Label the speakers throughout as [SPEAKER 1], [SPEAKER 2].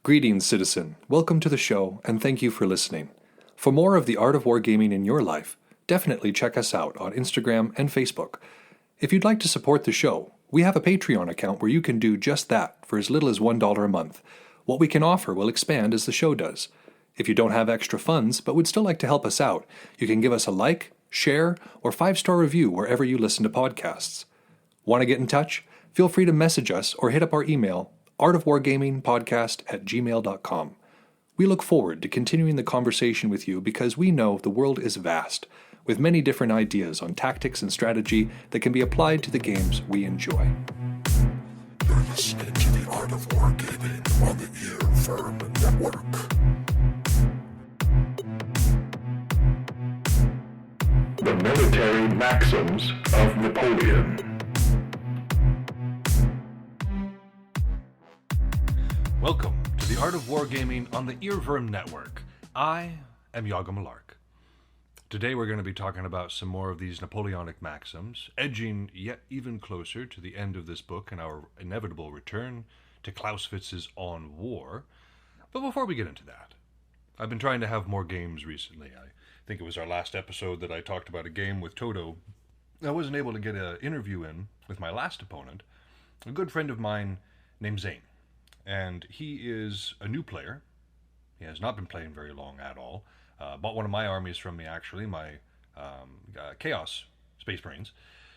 [SPEAKER 1] Greetings, citizen. Welcome to the show, and thank you for listening. For more of the art of wargaming in your life, definitely check us out on Instagram and Facebook. If you'd like to support the show, we have a Patreon account where you can do just that for as little as $1 a month. What we can offer will expand as the show does. If you don't have extra funds but would still like to help us out, you can give us a like, share, or 5-star review wherever you listen to podcasts. Want to get in touch? Feel free to message us or hit up our email, artofwargamingpodcast@gmail.com. We look forward to continuing the conversation with you because we know the world is vast, with many different ideas on tactics and strategy that can be applied to the games we enjoy.
[SPEAKER 2] You're listening to the Art of Wargaming on the Ear Firm Network. The military maxims of Napoleon.
[SPEAKER 3] Welcome to the Art of Wargaming on the Earworm Network. I am Yaga Malark. Today we're going to be talking about some more of these Napoleonic maxims, edging yet even closer to the end of this book and our inevitable return to Clausewitz's On War. But before we get into that, I've been trying to have more games recently. I think it was our last episode that I talked about a game with Toto. I wasn't able to get an interview in with my last opponent, a good friend of mine named Zane. And he is a new player. He has not been playing very long at all. Bought one of my armies from me, actually, my Chaos Space Marines.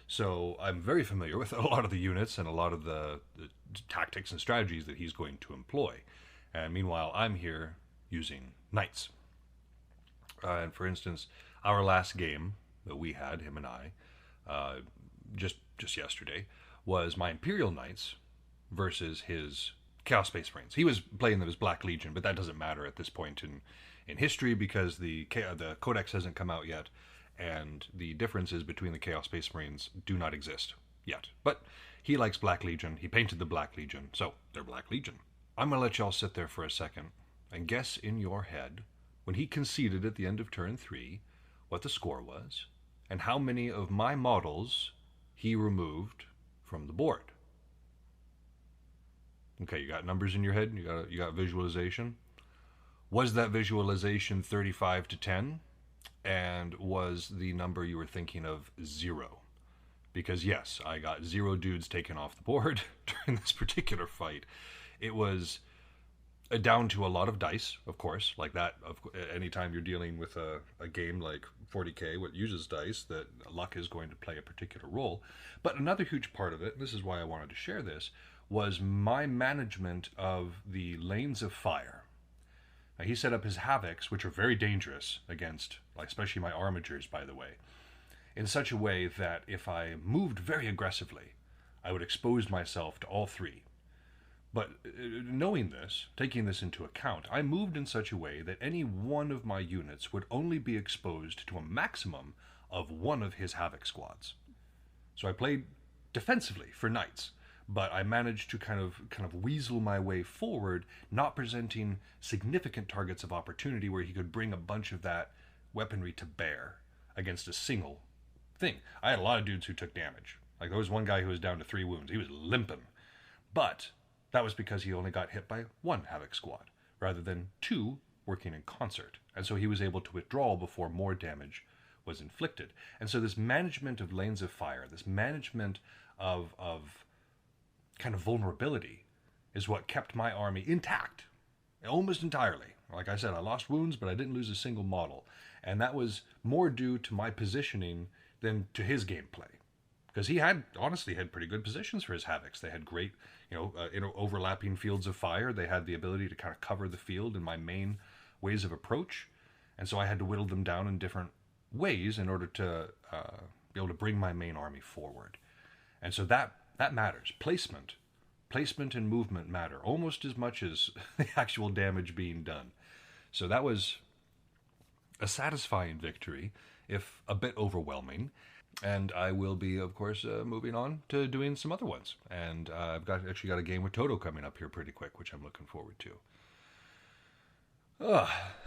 [SPEAKER 3] So I'm very familiar with a lot of the units and a lot of the tactics and strategies that he's going to employ. And meanwhile, I'm here using Knights. And for instance, our last game that we had, him and I, just yesterday, was my Imperial Knights versus his Chaos Space Marines. He was playing them as Black Legion, but that doesn't matter at this point in history because the Codex hasn't come out yet, and the differences between the Chaos Space Marines do not exist yet. But he likes Black Legion. He painted the Black Legion, so they're Black Legion. I'm going to let y'all sit there for a second and guess in your head, when he conceded at the end of turn 3, what the score was, and how many of my models he removed from the board. Okay, you got numbers in your head? You got visualization? Was that visualization 35 to 10? And was the number you were thinking of 0? Because yes, I got 0 dudes taken off the board during this particular fight. It was down to a lot of dice, of course, like that. Anytime you're dealing with a game like 40K, what uses dice, that luck is going to play a particular role. But another huge part of it, and this is why I wanted to share this, was my management of the lanes of fire. Now, he set up his havocs, which are very dangerous against, especially my armigers, by the way, in such a way that if I moved very aggressively, I would expose myself to all 3. But knowing this, taking this into account, I moved in such a way that any one of my units would only be exposed to a maximum of 1 of his havoc squads. So I played defensively for Knights, but I managed to kind of weasel my way forward, not presenting significant targets of opportunity where he could bring a bunch of that weaponry to bear against a single thing. I had a lot of dudes who took damage. Like, there was one guy who was down to 3 wounds. He was limping. But that was because he only got hit by 1 Havoc squad, rather than 2 working in concert. And so he was able to withdraw before more damage was inflicted. And so this management of lanes of fire, this management of kind of vulnerability, is what kept my army intact, almost entirely. Like I said, I lost wounds, but I didn't lose a single model. And that was more due to my positioning than to his gameplay. Because he honestly had pretty good positions for his Havocs. They had great, overlapping fields of fire. They had the ability to kind of cover the field in my main ways of approach. And so I had to whittle them down in different ways in order to be able to bring my main army forward. And so that matters. Placement and movement matter almost as much as the actual damage being done. So that was a satisfying victory, if a bit overwhelming. And I will be, of course, moving on to doing some other ones. And I've actually got a game with Toto coming up here pretty quick, which I'm looking forward to.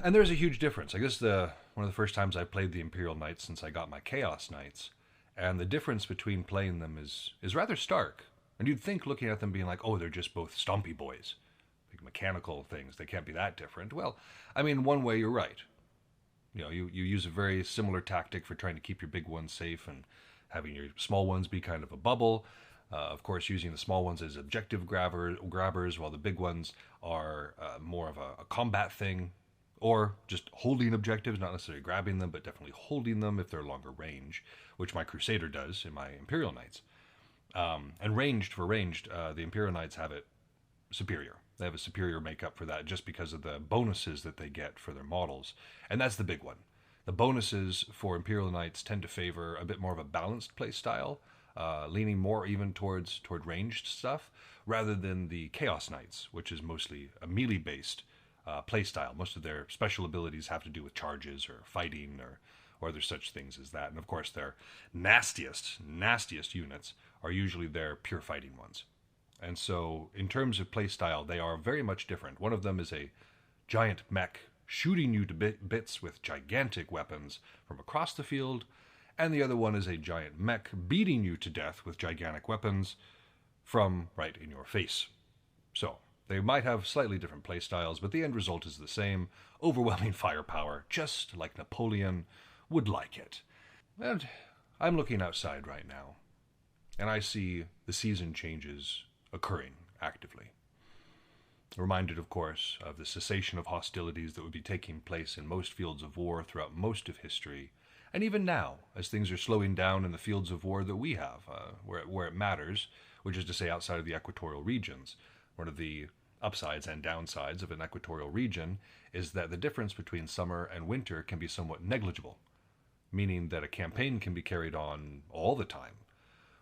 [SPEAKER 3] And there's a huge difference. I guess one of the first times I played the Imperial Knights since I got my Chaos Knights. And the difference between playing them is rather stark. And you'd think, looking at them, being like, oh, they're just both stompy boys. Like, mechanical things. They can't be that different. Well, I mean, one way you're right. You use a very similar tactic for trying to keep your big ones safe and having your small ones be kind of a bubble. Of course, using the small ones as objective grabbers, while the big ones are more of a combat thing, or just holding objectives, not necessarily grabbing them, but definitely holding them if they're longer range, which my Crusader does in my Imperial Knights. And ranged, the Imperial Knights have it superior. They have a superior makeup for that just because of the bonuses that they get for their models. And that's the big one. The bonuses for Imperial Knights tend to favor a bit more of a balanced play style, leaning more even toward ranged stuff, rather than the Chaos Knights, which is mostly a melee-based play style. Most of their special abilities have to do with charges or fighting or there's such things as that. And of course, their nastiest units are usually their pure fighting ones. And so, in terms of playstyle, they are very much different. One of them is a giant mech shooting you to bits with gigantic weapons from across the field, and the other one is a giant mech beating you to death with gigantic weapons from right in your face. So, they might have slightly different playstyles, but the end result is the same: overwhelming firepower, just like Napoleon would like it. And I'm looking outside right now, and I see the season changes occurring actively. Reminded, of course, of the cessation of hostilities that would be taking place in most fields of war throughout most of history, and even now, as things are slowing down in the fields of war that we have, where it matters, which is to say outside of the equatorial regions. One of the upsides and downsides of an equatorial region is that the difference between summer and winter can be somewhat negligible, meaning that a campaign can be carried on all the time,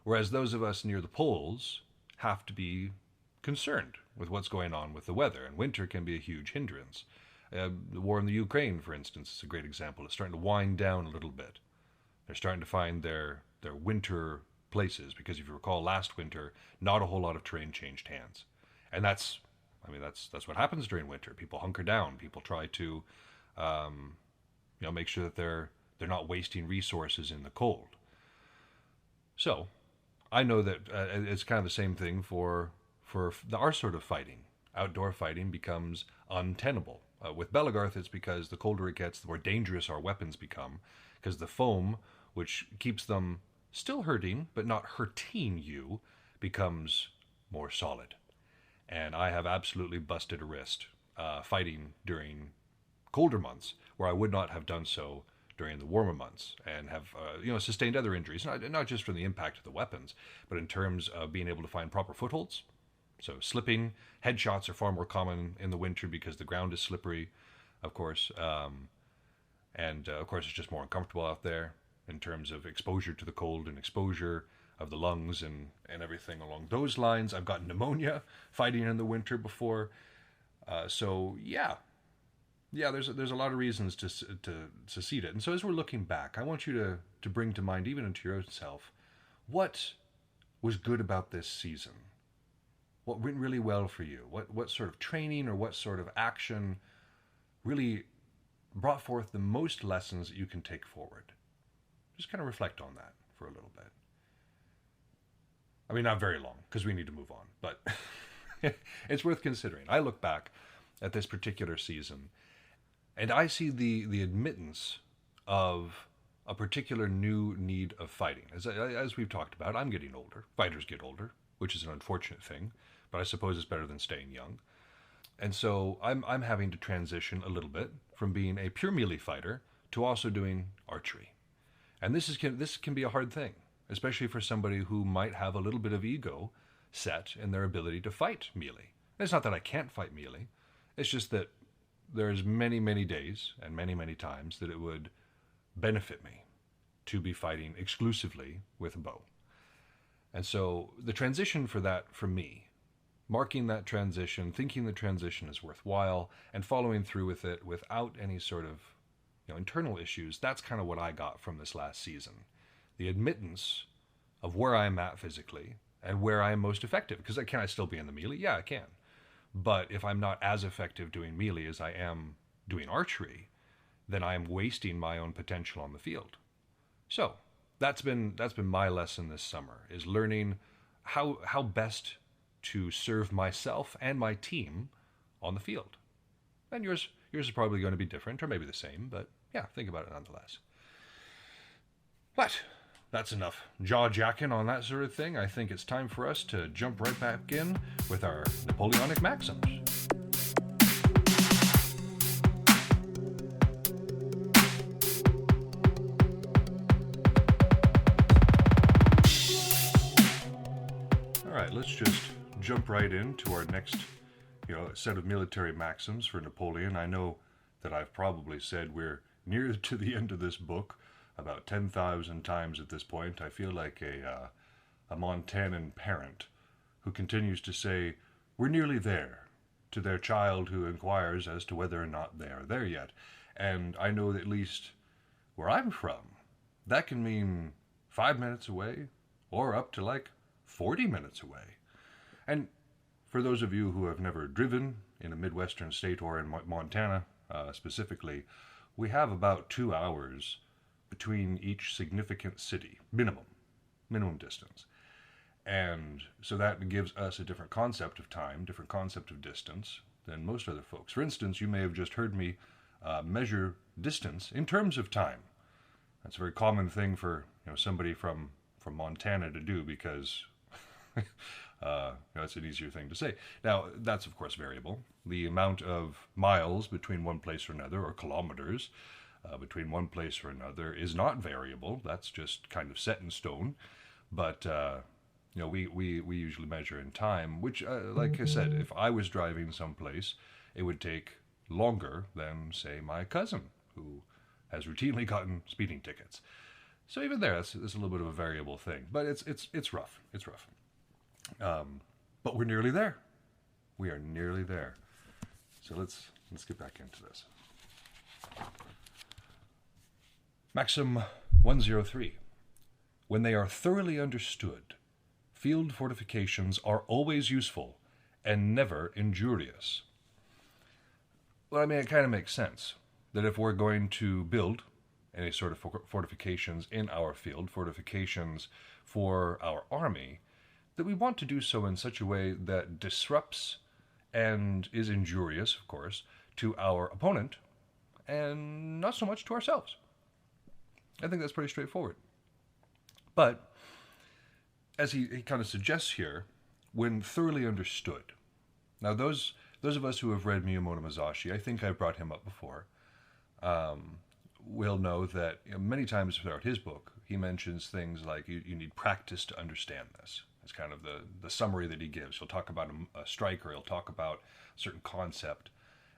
[SPEAKER 3] whereas those of us near the poles have to be concerned with what's going on with the weather, and winter can be a huge hindrance. The war in the Ukraine, for instance, is a great example. It's starting to wind down a little bit. They're starting to find their winter places, because if you recall last winter, not a whole lot of terrain changed hands. And that's what happens during winter. People hunker down. People try to make sure that they're not wasting resources in the cold. So I know that it's kind of the same thing for our sort of fighting. Outdoor fighting becomes untenable. With Belegarth, it's because the colder it gets, the more dangerous our weapons become, because the foam, which keeps them still hurting, but not hurting you, becomes more solid. And I have absolutely busted a wrist fighting during colder months, where I would not have done so during the warmer months, and have sustained other injuries, not just from the impact of the weapons, but in terms of being able to find proper footholds. So slipping, headshots are far more common in the winter because the ground is slippery, of course, and of course it's just more uncomfortable out there in terms of exposure to the cold and exposure of the lungs and everything along those lines. I've gotten pneumonia fighting in the winter before, so yeah, there's a lot of reasons to succeed it. And so as we're looking back, I want you to bring to mind, even into yourself, what was good about this season. What went really well for you? What sort of training or what sort of action really brought forth the most lessons that you can take forward? Just kind of reflect on that for a little bit. I mean, not very long, because we need to move on, but it's worth considering. I look back at this particular season, and I see the admittance of a particular new need of fighting. As we've talked about, I'm getting older. Fighters get older, which is an unfortunate thing, but I suppose it's better than staying young. And so I'm having to transition a little bit from being a pure melee fighter to also doing archery. And this can be a hard thing, especially for somebody who might have a little bit of ego set in their ability to fight melee. And it's not that I can't fight melee. It's just that there's many, many days and many, many times that it would benefit me to be fighting exclusively with a bow. And so the transition for that, for me, marking that transition, thinking the transition is worthwhile, and following through with it without any sort of internal issues, that's kind of what I got from this last season. The admittance of where I'm at physically and where I am most effective. Because can I still be in the melee? Yeah, I can. But if I'm not as effective doing melee as I am doing archery, then I am wasting my own potential on the field. So that's been my lesson this summer, is learning how best to serve myself and my team on the field. And yours is probably going to be different, or maybe the same, but yeah, think about it nonetheless. But that's enough jaw-jacking on that sort of thing. I think it's time for us to jump right back in with our Napoleonic Maxims. All right, let's just jump right into our next set of military maxims for Napoleon. I know that I've probably said we're near to the end of this book about 10,000 times at this point. I feel like a Montanan parent who continues to say, "We're nearly there," to their child who inquires as to whether or not they are there yet. And I know that at least where I'm from, that can mean 5 minutes away or up to like 40 minutes away. And for those of you who have never driven in a Midwestern state or in Montana specifically, we have about 2 hours between each significant city, minimum distance. And so that gives us a different concept of time, different concept of distance than most other folks. For instance, you may have just heard me measure distance in terms of time. That's a very common thing for somebody from Montana to do because it's an easier thing to say. Now, that's of course variable. The amount of miles between one place or another, or kilometers between one place or another, is not variable. That's just kind of set in stone. But we usually measure in time, which, like I said, if I was driving someplace, it would take longer than, say, my cousin, who has routinely gotten speeding tickets. So even there, it's a little bit of a variable thing. But it's rough. It's rough. But we're nearly there. We are nearly there. So let's get back into this. Maxim 103. When they are thoroughly understood, field fortifications are always useful and never injurious. Well, I mean, it kind of makes sense that if we're going to build any sort of fortifications in our field, fortifications for our army, that we want to do so in such a way that disrupts and is injurious, of course, to our opponent and not so much to ourselves. I think that's pretty straightforward. But, as he kind of suggests here, when thoroughly understood. Now, those of us who have read Miyamoto Musashi, I think I've brought him up before, will know that many times throughout his book, he mentions things like you need practice to understand this. It's kind of the summary that he gives. He'll talk about a strike, or he'll talk about a certain concept,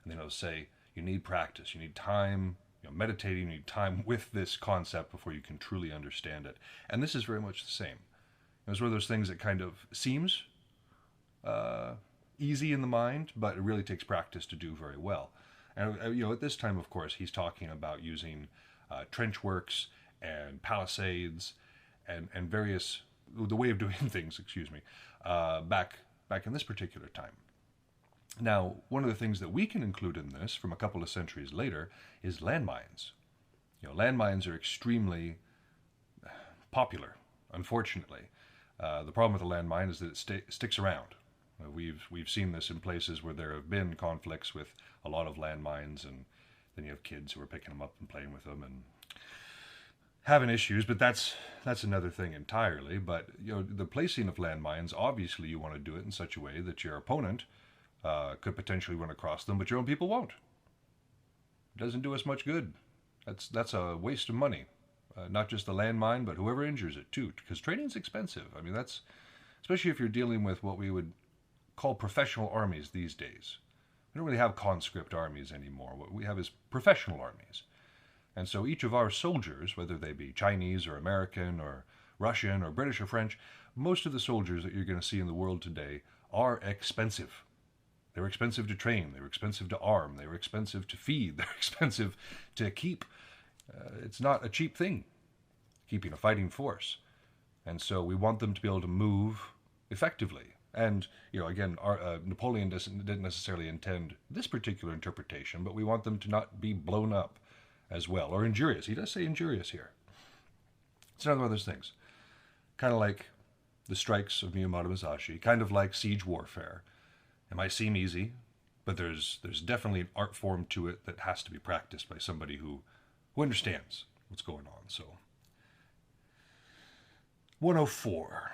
[SPEAKER 3] and then he'll say, you need practice, you need time, meditating, you need time with this concept before you can truly understand it. And this is very much the same. It's one of those things that kind of seems easy in the mind, but it really takes practice to do very well. And at this time, of course, he's talking about using trench works and palisades and various the way of doing things, back in this particular time. Now, one of the things that we can include in this from a couple of centuries later is landmines. Landmines are extremely popular, unfortunately. The problem with a landmine is that it sticks around. We've seen this in places where there have been conflicts with a lot of landmines, and then you have kids who are picking them up and playing with them and having issues, but that's another thing entirely. But the placing of landmines, obviously you want to do it in such a way that your opponent could potentially run across them, but your own people won't. It doesn't do us much good. That's a waste of money. Not just the landmine, but whoever injures it too, because training's expensive. I mean, that's especially if you're dealing with what we would call professional armies these days. We don't really have conscript armies anymore. What we have is professional armies. And so each of our soldiers, whether they be Chinese or American or Russian or British or French, most of the soldiers that you're going to see in the world today are expensive. They're expensive to train. They're expensive to arm. They're expensive to feed. They're expensive to keep. It's not a cheap thing, keeping a fighting force. And so we want them to be able to move effectively. And, again, Napoleon didn't necessarily intend this particular interpretation, but we want them to not be blown up as well, or injurious. He does say injurious here. It's another one of those things. Kind of like the strikes of Miyamoto Musashi, kind of like siege warfare. It might seem easy, but there's definitely an art form to it that has to be practiced by somebody who understands what's going on. So 104.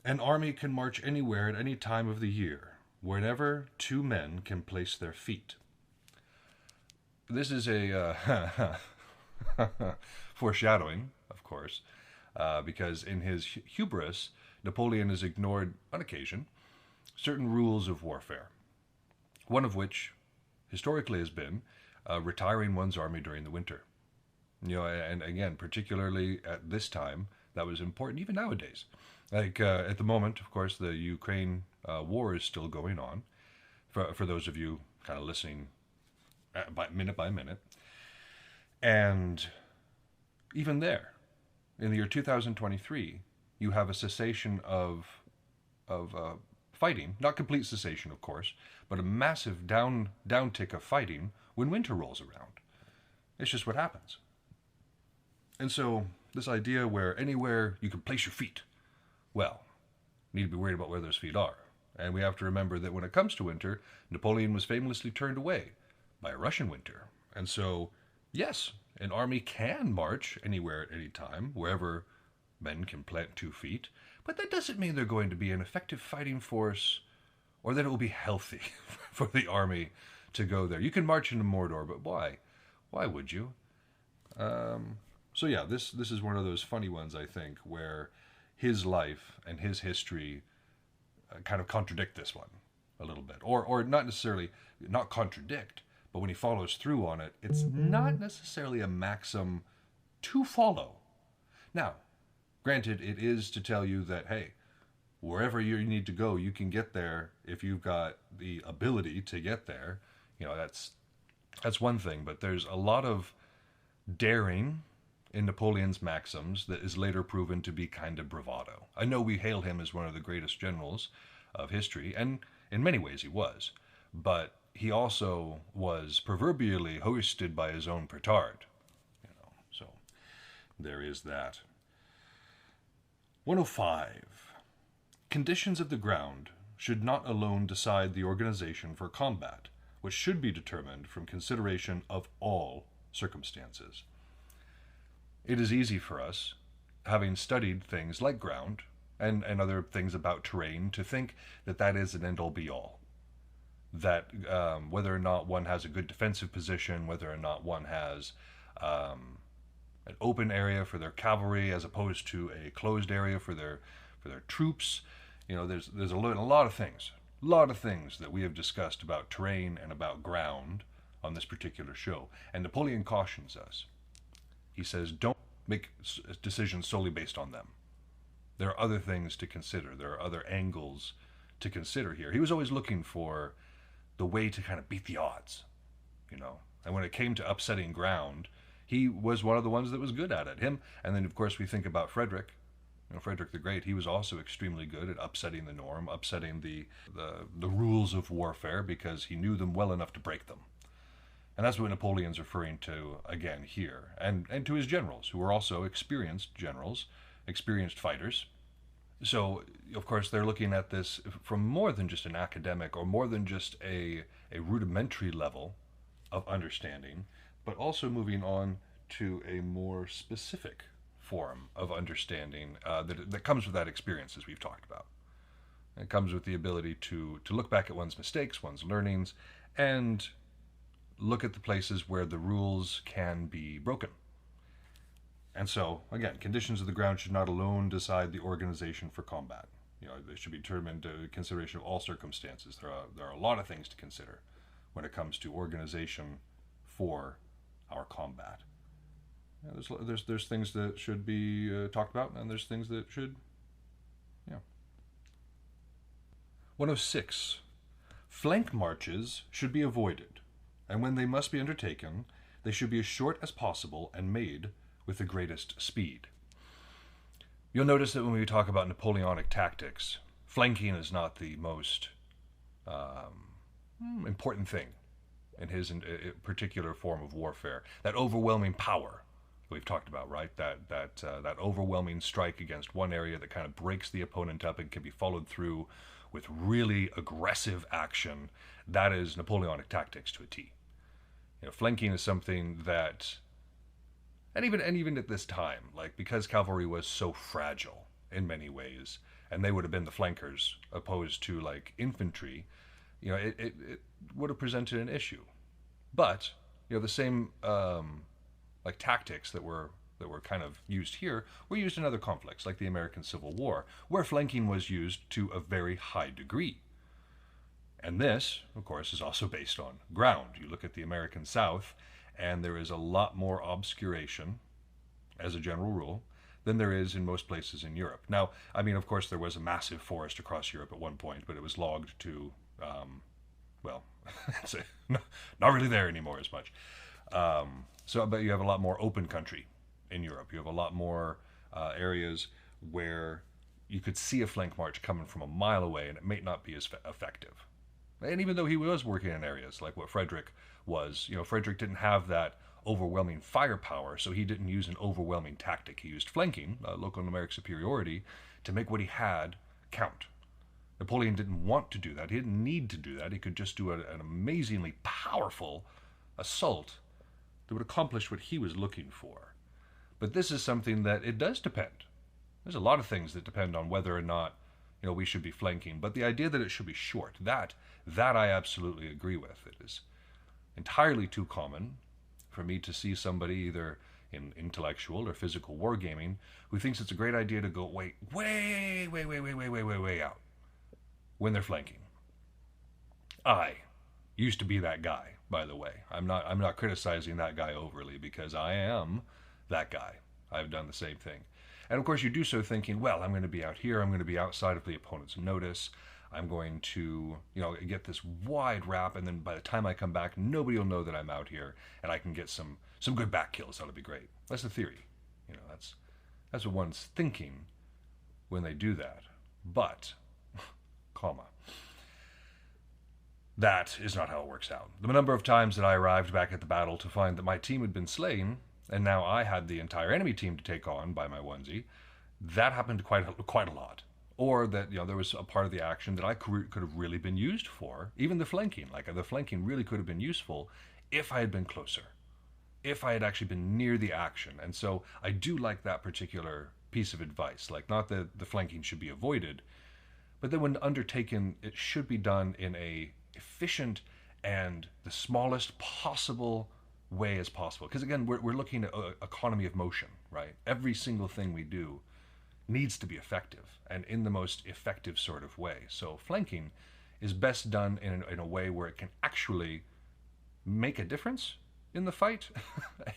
[SPEAKER 3] An army can march anywhere at any time of the year, wherever two men can place their feet. This is a foreshadowing, of course, because in his hubris, Napoleon has ignored, on occasion, certain rules of warfare. One of which, historically, has been retiring one's army during the winter. And again, particularly at this time, that was important, even nowadays. Like at the moment, of course, the Ukraine war is still going on. For those of you kind of listening minute by minute. And even there, in the year 2023, you have a cessation of fighting, not complete cessation, of course, but a massive downtick of fighting when winter rolls around. It's just what happens. And so this idea where anywhere you can place your feet, well, you need to be worried about where those feet are. And we have to remember that when it comes to winter, Napoleon was famously turned away by a Russian winter. And so, yes, an army can march anywhere at any time, wherever men can plant 2 feet, but that doesn't mean they're going to be an effective fighting force or that it will be healthy for the army to go there. You can march into Mordor, but why? Why would you? So yeah, this is one of those funny ones, I think, where his life and his history kind of contradict this one a little bit. Or not necessarily, not contradict, but when he follows through on it, it's not necessarily a maxim to follow. Now, granted, it is to tell you that, hey, wherever you need to go, you can get there if you've got the ability to get there. That's one thing, but there's a lot of daring in Napoleon's maxims that is later proven to be kind of bravado. I know we hail him as one of the greatest generals of history, and in many ways he was, but he also was proverbially hoisted by his own petard. So there is that. 105. Conditions of the ground should not alone decide the organization for combat, which should be determined from consideration of all circumstances. It is easy for us, having studied things like ground and other things about terrain, to think that that is an end-all be-all. That whether or not one has a good defensive position, whether or not one has an open area for their cavalry as opposed to a closed area for their troops. There's a lot of things that we have discussed about terrain and about ground on this particular show. And Napoleon cautions us. He says, don't make decisions solely based on them. There are other things to consider. There are other angles to consider here. He was always looking for the way to kind of beat the odds, And when it came to upsetting ground, he was one of the ones that was good at it. Him, and then of course we think about Frederick. Frederick the Great, he was also extremely good at upsetting the norm, upsetting the rules of warfare, because he knew them well enough to break them. And that's what Napoleon's referring to again here. And to his generals, who were also experienced generals, experienced fighters. So, of course, they're looking at this from more than just an academic or more than just a rudimentary level of understanding, but also moving on to a more specific form of understanding that comes with that experience, as we've talked about. It comes with the ability to look back at one's mistakes, one's learnings, and look at the places where the rules can be broken. And so, again, conditions of the ground should not alone decide the organization for combat. They should be determined into consideration of all circumstances. There are a lot of things to consider when it comes to organization for our combat. There's things that should be talked about, and there's things that should, 106. Flank marches should be avoided, and when they must be undertaken, they should be as short as possible and made with the greatest speed. You'll notice that when we talk about Napoleonic tactics, flanking is not the most important thing in his particular form of warfare. That overwhelming power we've talked about, right? That overwhelming strike against one area that kind of breaks the opponent up and can be followed through with really aggressive action, that is Napoleonic tactics to a T. Flanking is something that, and even at this time, like, because cavalry was so fragile in many ways, and they would have been the flankers opposed to like infantry, it would have presented an issue. But the same like tactics that were kind of used here were used in other conflicts, like the American Civil War, where flanking was used to a very high degree. And this, of course, is also based on ground. You look at the American South, and there is a lot more obscuration, as a general rule, than there is in most places in Europe. Now, I mean, of course, there was a massive forest across Europe at one point, but it was logged to, well, it's not really there anymore as much. But you have a lot more open country in Europe. You have a lot more areas where you could see a flank march coming from a mile away, and it may not be as effective. And even though he was working in areas like what Frederick was, Frederick didn't have that overwhelming firepower, so he didn't use an overwhelming tactic. He used flanking, local numeric superiority, to make what he had count. Napoleon didn't want to do that. He didn't need to do that. He could just do an amazingly powerful assault that would accomplish what he was looking for. But this is something that it does depend. There's a lot of things that depend on whether or not we should be flanking. But the idea that it should be short, that I absolutely agree with. It is entirely too common for me to see somebody either in intellectual or physical wargaming who thinks it's a great idea to go way out when they're flanking. I used to be that guy, by the way. I'm not criticizing that guy overly, because I am that guy. I've done the same thing. And of course you do so thinking, well, I'm going to be out here, I'm going to be outside of the opponent's notice, I'm going to, get this wide wrap, and then by the time I come back, nobody will know that I'm out here, and I can get some good back kills. That'll be great. That's the theory. That's what one's thinking when they do that. But, comma, that is not how it works out. The number of times that I arrived back at the battle to find that my team had been slain, and now I had the entire enemy team to take on by my onesie, that happened quite a lot. Or that there was a part of the action that I could have really been used for, even the flanking. Like, the flanking really could have been useful if I had been closer, if I had actually been near the action. And so I do like that particular piece of advice. Like, not that the flanking should be avoided, but then when undertaken, it should be done in a efficient and the smallest possible way as possible. Because again, we're looking at economy of motion, right? Every single thing we do needs to be effective, and in the most effective sort of way. So flanking is best done in a way where it can actually make a difference in the fight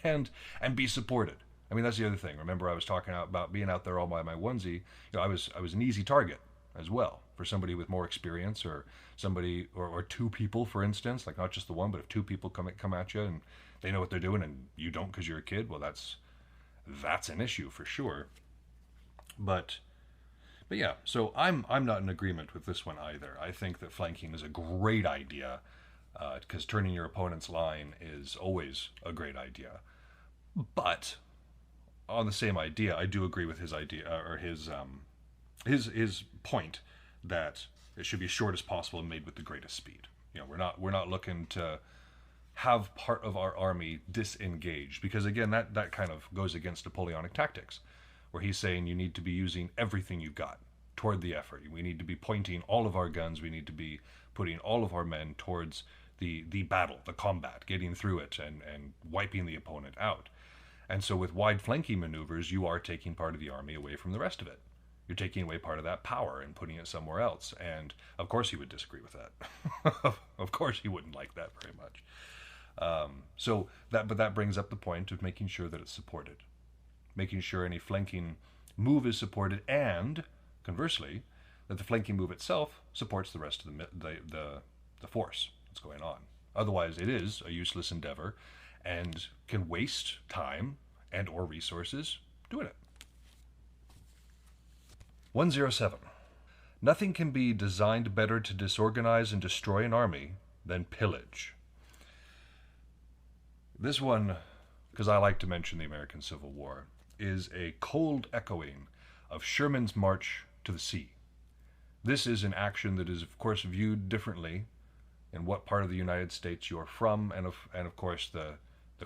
[SPEAKER 3] and be supported. I mean, that's the other thing. Remember, I was talking about being out there all by my onesie. I was an easy target as well for somebody with more experience, or somebody or two people, for instance, like not just the one, but if two people come at you and they know what they're doing and you don't because you're a kid, well, that's an issue for sure. But yeah, so I'm not in agreement with this one either. I think that flanking is a great idea, because turning your opponent's line is always a great idea. But on the same idea, I do agree with his idea, or his point, that it should be as short as possible and made with the greatest speed. We're not looking to have part of our army disengaged, because again, that kind of goes against Napoleonic tactics, where he's saying you need to be using everything you've got toward the effort. We need to be pointing all of our guns. We need to be putting all of our men towards the battle, the combat, getting through it and wiping the opponent out. And so with wide flanking maneuvers, you are taking part of the army away from the rest of it. You're taking away part of that power and putting it somewhere else. And of course he would disagree with that. Of course he wouldn't like that very much. But that brings up the point of making sure that it's supported. Making sure any flanking move is supported, and conversely, that the flanking move itself supports the rest of the force that's going on. Otherwise, it is a useless endeavor and can waste time and or resources doing it. 107. Nothing can be designed better to disorganize and destroy an army than pillage. This one, because I like to mention the American Civil War, is a cold echoing of Sherman's march to the sea. This is an action that is, of course, viewed differently in what part of the United States you're from, and of course the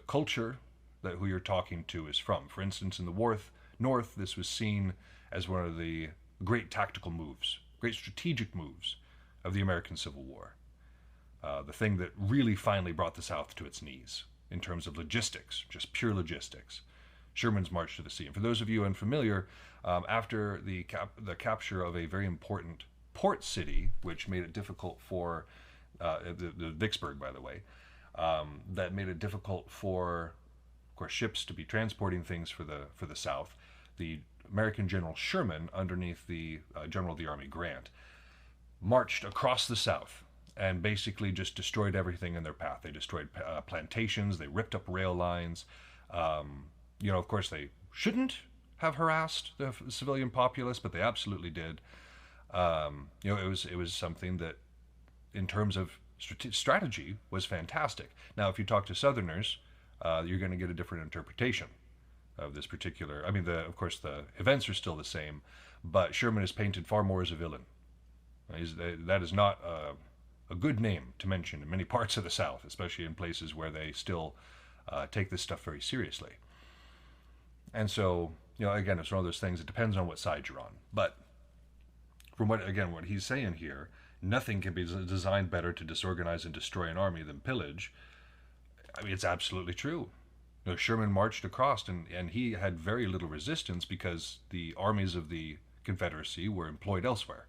[SPEAKER 3] culture that who you're talking to is from. For instance, in the North, this was seen as one of the great tactical moves, great strategic moves of the American Civil War. The thing that really finally brought the South to its knees in terms of logistics, just pure logistics. Sherman's march to the sea. And for those of you unfamiliar, after the capture of a very important port city, which made it difficult for the Vicksburg, by the way, that made it difficult for, of course, ships to be transporting things for the South. The American General Sherman, underneath the General of the Army Grant, marched across the South and basically just destroyed everything in their path. They destroyed plantations. They ripped up rail lines. Of course, they shouldn't have harassed the civilian populace, but they absolutely did. It was something that, in terms of strategy, was fantastic. Now, if you talk to Southerners, you're going to get a different interpretation of this particular. I mean, of course, the events are still the same, but Sherman is painted far more as a villain. That is not a good name to mention in many parts of the South, especially in places where they still take this stuff very seriously. And so, again, it's one of those things. It depends on what side you're on. But from what he's saying here, nothing can be designed better to disorganize and destroy an army than pillage. I mean, it's absolutely true. Sherman marched across, and he had very little resistance because the armies of the Confederacy were employed elsewhere.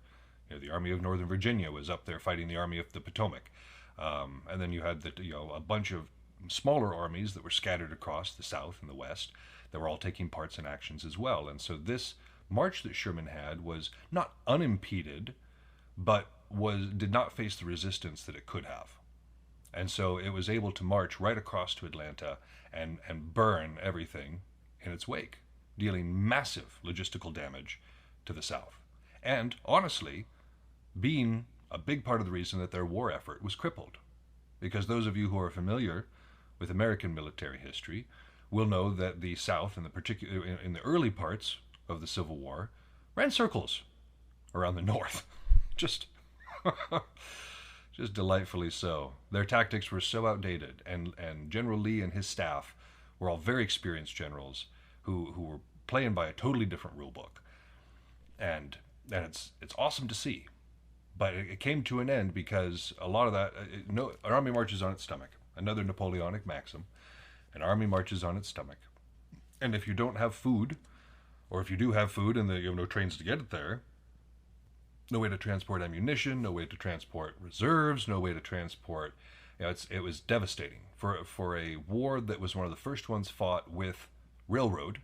[SPEAKER 3] The Army of Northern Virginia was up there fighting the Army of the Potomac, and then you had a bunch of smaller armies that were scattered across the South and the West that were all taking parts in actions as well. And so this march that Sherman had was not unimpeded, but did not face the resistance that it could have. And so it was able to march right across to Atlanta and burn everything in its wake, dealing massive logistical damage to the South. And honestly, being a big part of the reason that their war effort was crippled. Because those of you who are familiar with American military history will know that the South, in the early parts of the Civil War, ran circles around the North. just delightfully so. Their tactics were so outdated, and General Lee and his staff were all very experienced generals who were playing by a totally different rule book. And it's awesome to see. But it came to an end because a lot of that, an army marches on its stomach. Another Napoleonic maxim. An army marches on its stomach. And if you don't have food, or if you do have food and you have no trains to get it there, no way to transport ammunition, no way to transport reserves, no way to transport... it was devastating. For a war that was one of the first ones fought with railroad,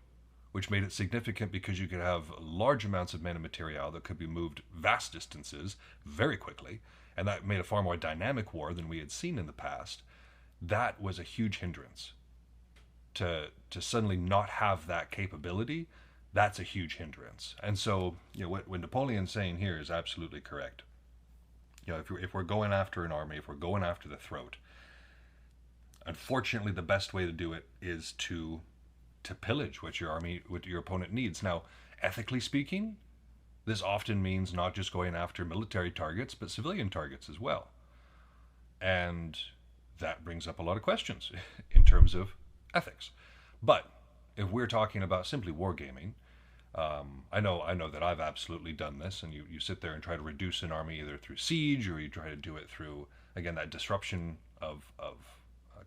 [SPEAKER 3] which made it significant because you could have large amounts of men and material that could be moved vast distances very quickly, and that made a far more dynamic war than we had seen in the past. That was a huge hindrance. To suddenly not have that capability, that's a huge hindrance. And so, what Napoleon's saying here is absolutely correct. If we're going after an army, if we're going after the throat, unfortunately, the best way to do it is to pillage what your opponent needs. Now, ethically speaking, this often means not just going after military targets, but civilian targets as well. And that brings up a lot of questions in terms of ethics. But if we're talking about simply wargaming, I know that I've absolutely done this, and you sit there and try to reduce an army either through siege, or you try to do it through, again, that disruption of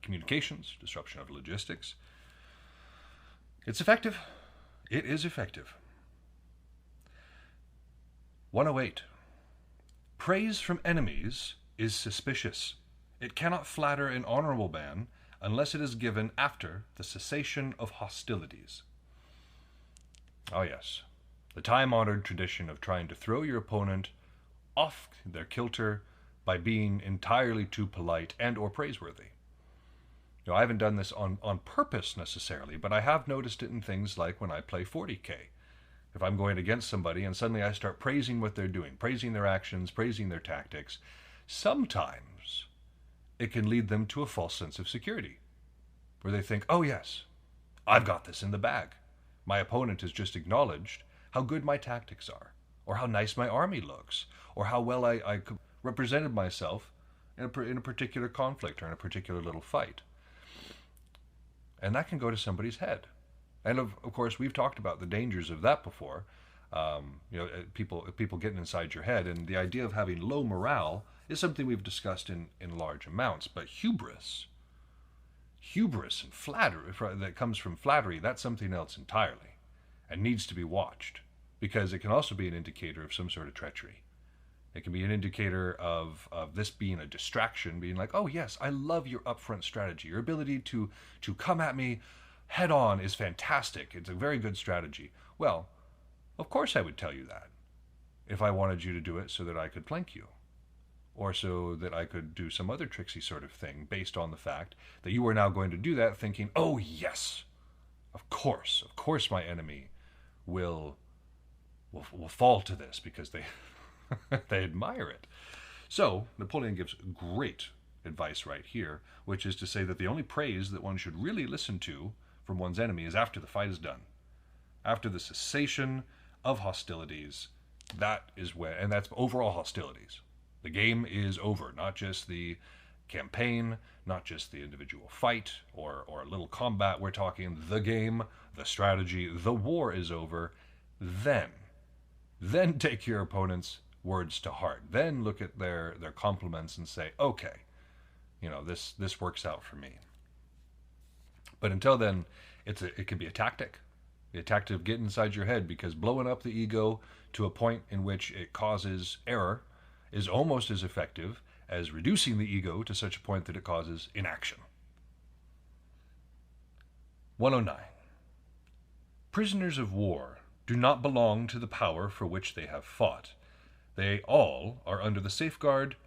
[SPEAKER 3] communications, disruption of logistics. It's effective. It is effective. 108. Praise from enemies is suspicious. It cannot flatter an honorable man unless it is given after the cessation of hostilities. Oh yes, the time-honored tradition of trying to throw your opponent off their kilter by being entirely too polite and or praiseworthy. I haven't done this on purpose necessarily, but I have noticed it in things like when I play 40K. If I'm going against somebody and suddenly I start praising what they're doing, praising their actions, praising their tactics, sometimes it can lead them to a false sense of security, where they think, oh yes, I've got this in the bag. My opponent has just acknowledged how good my tactics are, or how nice my army looks, or how well I represented myself in a particular conflict or in a particular little fight. And that can go to somebody's head. And of course, we've talked about the dangers of that before. People getting inside your head, and the idea of having low morale is something we've discussed in large amounts. But hubris and flattery that comes from flattery, that's something else entirely, and needs to be watched, because it can also be an indicator of some sort of treachery. It can be an indicator of this being a distraction, being like, oh yes, I love your upfront strategy. Your ability to come at me head on is fantastic. It's a very good strategy. Well, of course I would tell you that if I wanted you to do it so that I could flank you, or so that I could do some other tricksy sort of thing based on the fact that you are now going to do that thinking, oh yes, of course my enemy will fall to this because they they admire it. So Napoleon gives great advice right here, which is to say that the only praise that one should really listen to from one's enemy is after the fight is done, after the cessation of hostilities. That is when, and that's overall hostilities. The game is over, not just the campaign, not just the individual fight or a little combat. We're talking the game, the strategy, the war is over. Then take your opponent's words to heart. Then look at their compliments and say, okay, this works out for me. But until then, it can be a tactic. The tactic of getting inside your head, because blowing up the ego to a point in which it causes error is almost as effective as reducing the ego to such a point that it causes inaction. 109. Prisoners of war do not belong to the power for which they have fought. They all are under the safeguard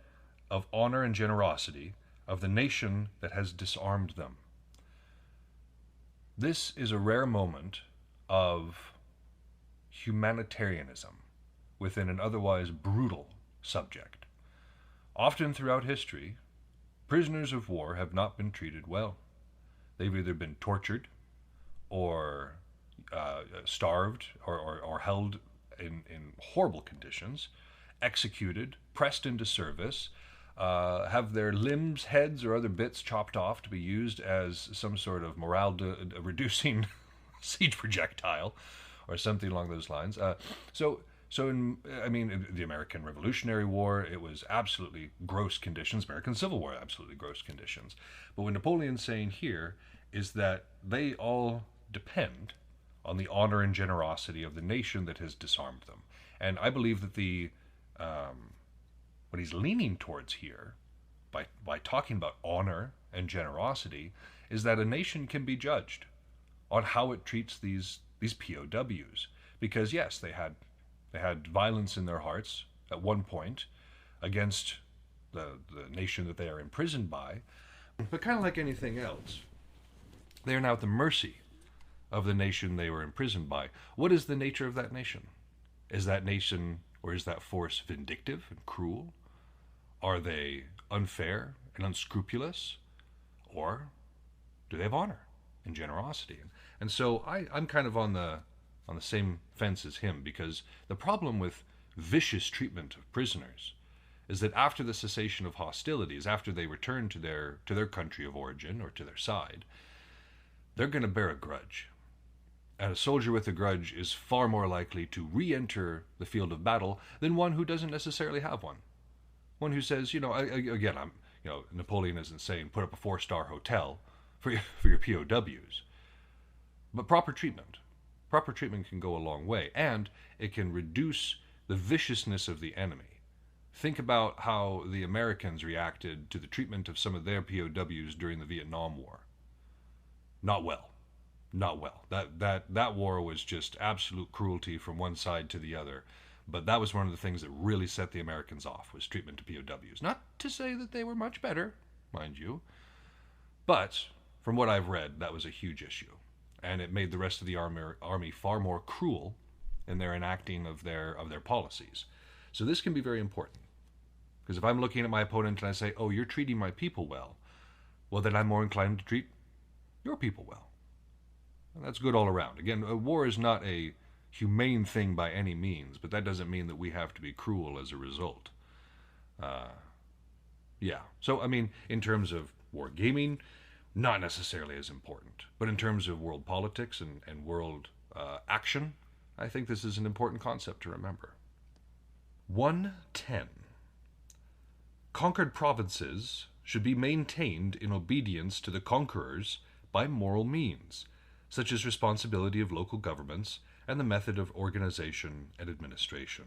[SPEAKER 3] of honor and generosity of the nation that has disarmed them. This is a rare moment of humanitarianism within an otherwise brutal subject. Often throughout history, prisoners of war have not been treated well. They've either been tortured or starved or held in horrible conditions, executed, pressed into service, have their limbs, heads, or other bits chopped off to be used as some sort of morale-reducing siege projectile, or something along those lines. So in the American Revolutionary War, it was absolutely gross conditions. American Civil War, absolutely gross conditions. But what Napoleon's saying here is that they all depend on the honor and generosity of the nation that has disarmed them. And I believe that what he's leaning towards here, by talking about honor and generosity, is that a nation can be judged on how it treats these POWs. Because yes, they had violence in their hearts at one point against the nation that they are imprisoned by, but kind of like anything else, they are now at the mercy of the nation they were imprisoned by. What is the nature of that nation? Is that nation, or is that force, vindictive and cruel? Are they unfair and unscrupulous? Or do they have honor and generosity? And so I'm kind of on the same fence as him, because the problem with vicious treatment of prisoners is that after the cessation of hostilities, after they return to their country of origin or to their side, they're going to bear a grudge. And a soldier with a grudge is far more likely to re-enter the field of battle than one who doesn't necessarily have one. One who says, Napoleon isn't saying put up a 4-star hotel for your POWs, but proper treatment can go a long way, and it can reduce the viciousness of the enemy. Think about how the Americans reacted to the treatment of some of their POWs during the Vietnam War. Not well. That war was just absolute cruelty from one side to the other. But that was one of the things that really set the Americans off, was treatment to POWs. Not to say that they were much better, mind you, but from what I've read, that was a huge issue. And it made the rest of the army far more cruel in their enacting of their policies. So this can be very important. Because if I'm looking at my opponent and I say, oh, you're treating my people well, then I'm more inclined to treat your people well. And that's good all around. Again, a war is not a humane thing by any means, but that doesn't mean that we have to be cruel as a result. Yeah. So, I mean, in terms of wargaming, not necessarily as important. But in terms of world politics and world action, I think this is an important concept to remember. 110. Conquered provinces should be maintained in obedience to the conquerors by moral means, such as responsibility of local governments and the method of organization and administration.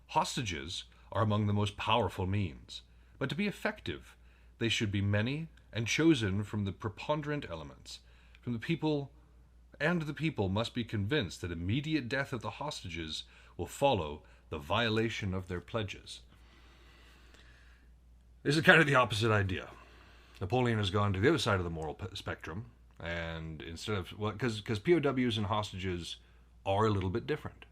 [SPEAKER 3] Hostages are among the most powerful means, but to be effective, they should be many and chosen from the preponderant elements. From the people, and the people must be convinced that immediate death of the hostages will follow the violation of their pledges. This is kind of the opposite idea. Napoleon has gone to the other side of the moral spectrum, and instead of, well, because POWs and hostages are a little bit different.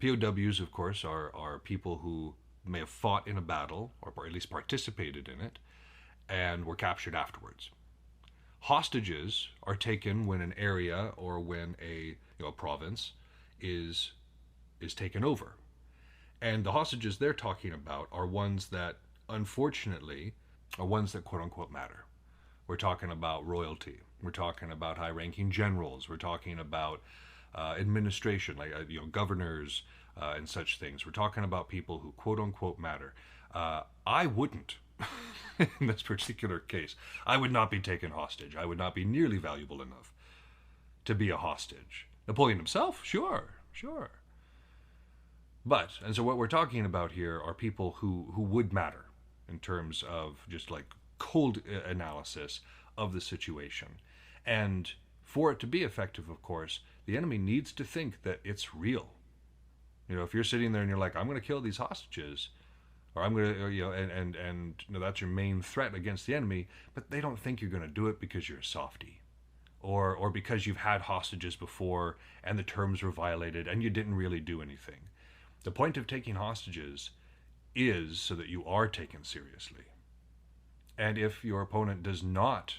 [SPEAKER 3] POWs, of course, are people who may have fought in a battle, or at least participated in it, and were captured afterwards. Hostages are taken when an area or when a province is taken over. And the hostages they're talking about are ones that, unfortunately, are ones that quote-unquote matter. We're talking about royalty. We're talking about high-ranking generals. We're talking about administration, like governors and such things. We're talking about people who quote-unquote matter. I wouldn't, in this particular case. I would not be taken hostage. I would not be nearly valuable enough to be a hostage. Napoleon himself? Sure. But, and so what we're talking about here are people who would matter in terms of just like cold analysis of the situation. And for it to be effective, of course, the enemy needs to think that it's real. If you're sitting there and you're like, I'm going to kill these hostages, or I'm going to, and that's your main threat against the enemy, but they don't think you're going to do it because you're a softie, or because you've had hostages before and the terms were violated and you didn't really do anything. The point of taking hostages is so that you are taken seriously. And if your opponent does not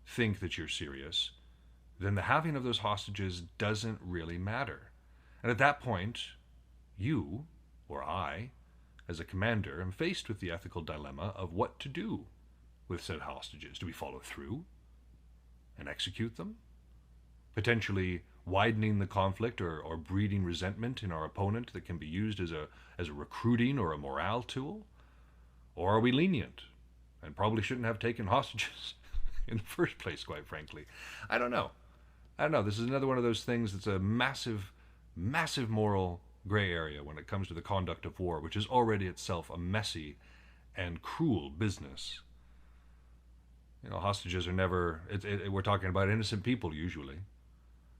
[SPEAKER 3] think that you're serious, then the having of those hostages doesn't really matter. And at that point, you, or I, as a commander, am faced with the ethical dilemma of what to do with said hostages. Do we follow through and execute them? Potentially widening the conflict or breeding resentment in our opponent that can be used as a recruiting or a morale tool? Or are we lenient and probably shouldn't have taken hostages in the first place, quite frankly? I don't know. This is another one of those things that's a massive, massive moral gray area when it comes to the conduct of war, which is already itself a messy and cruel business. Hostages are never, we're talking about innocent people usually.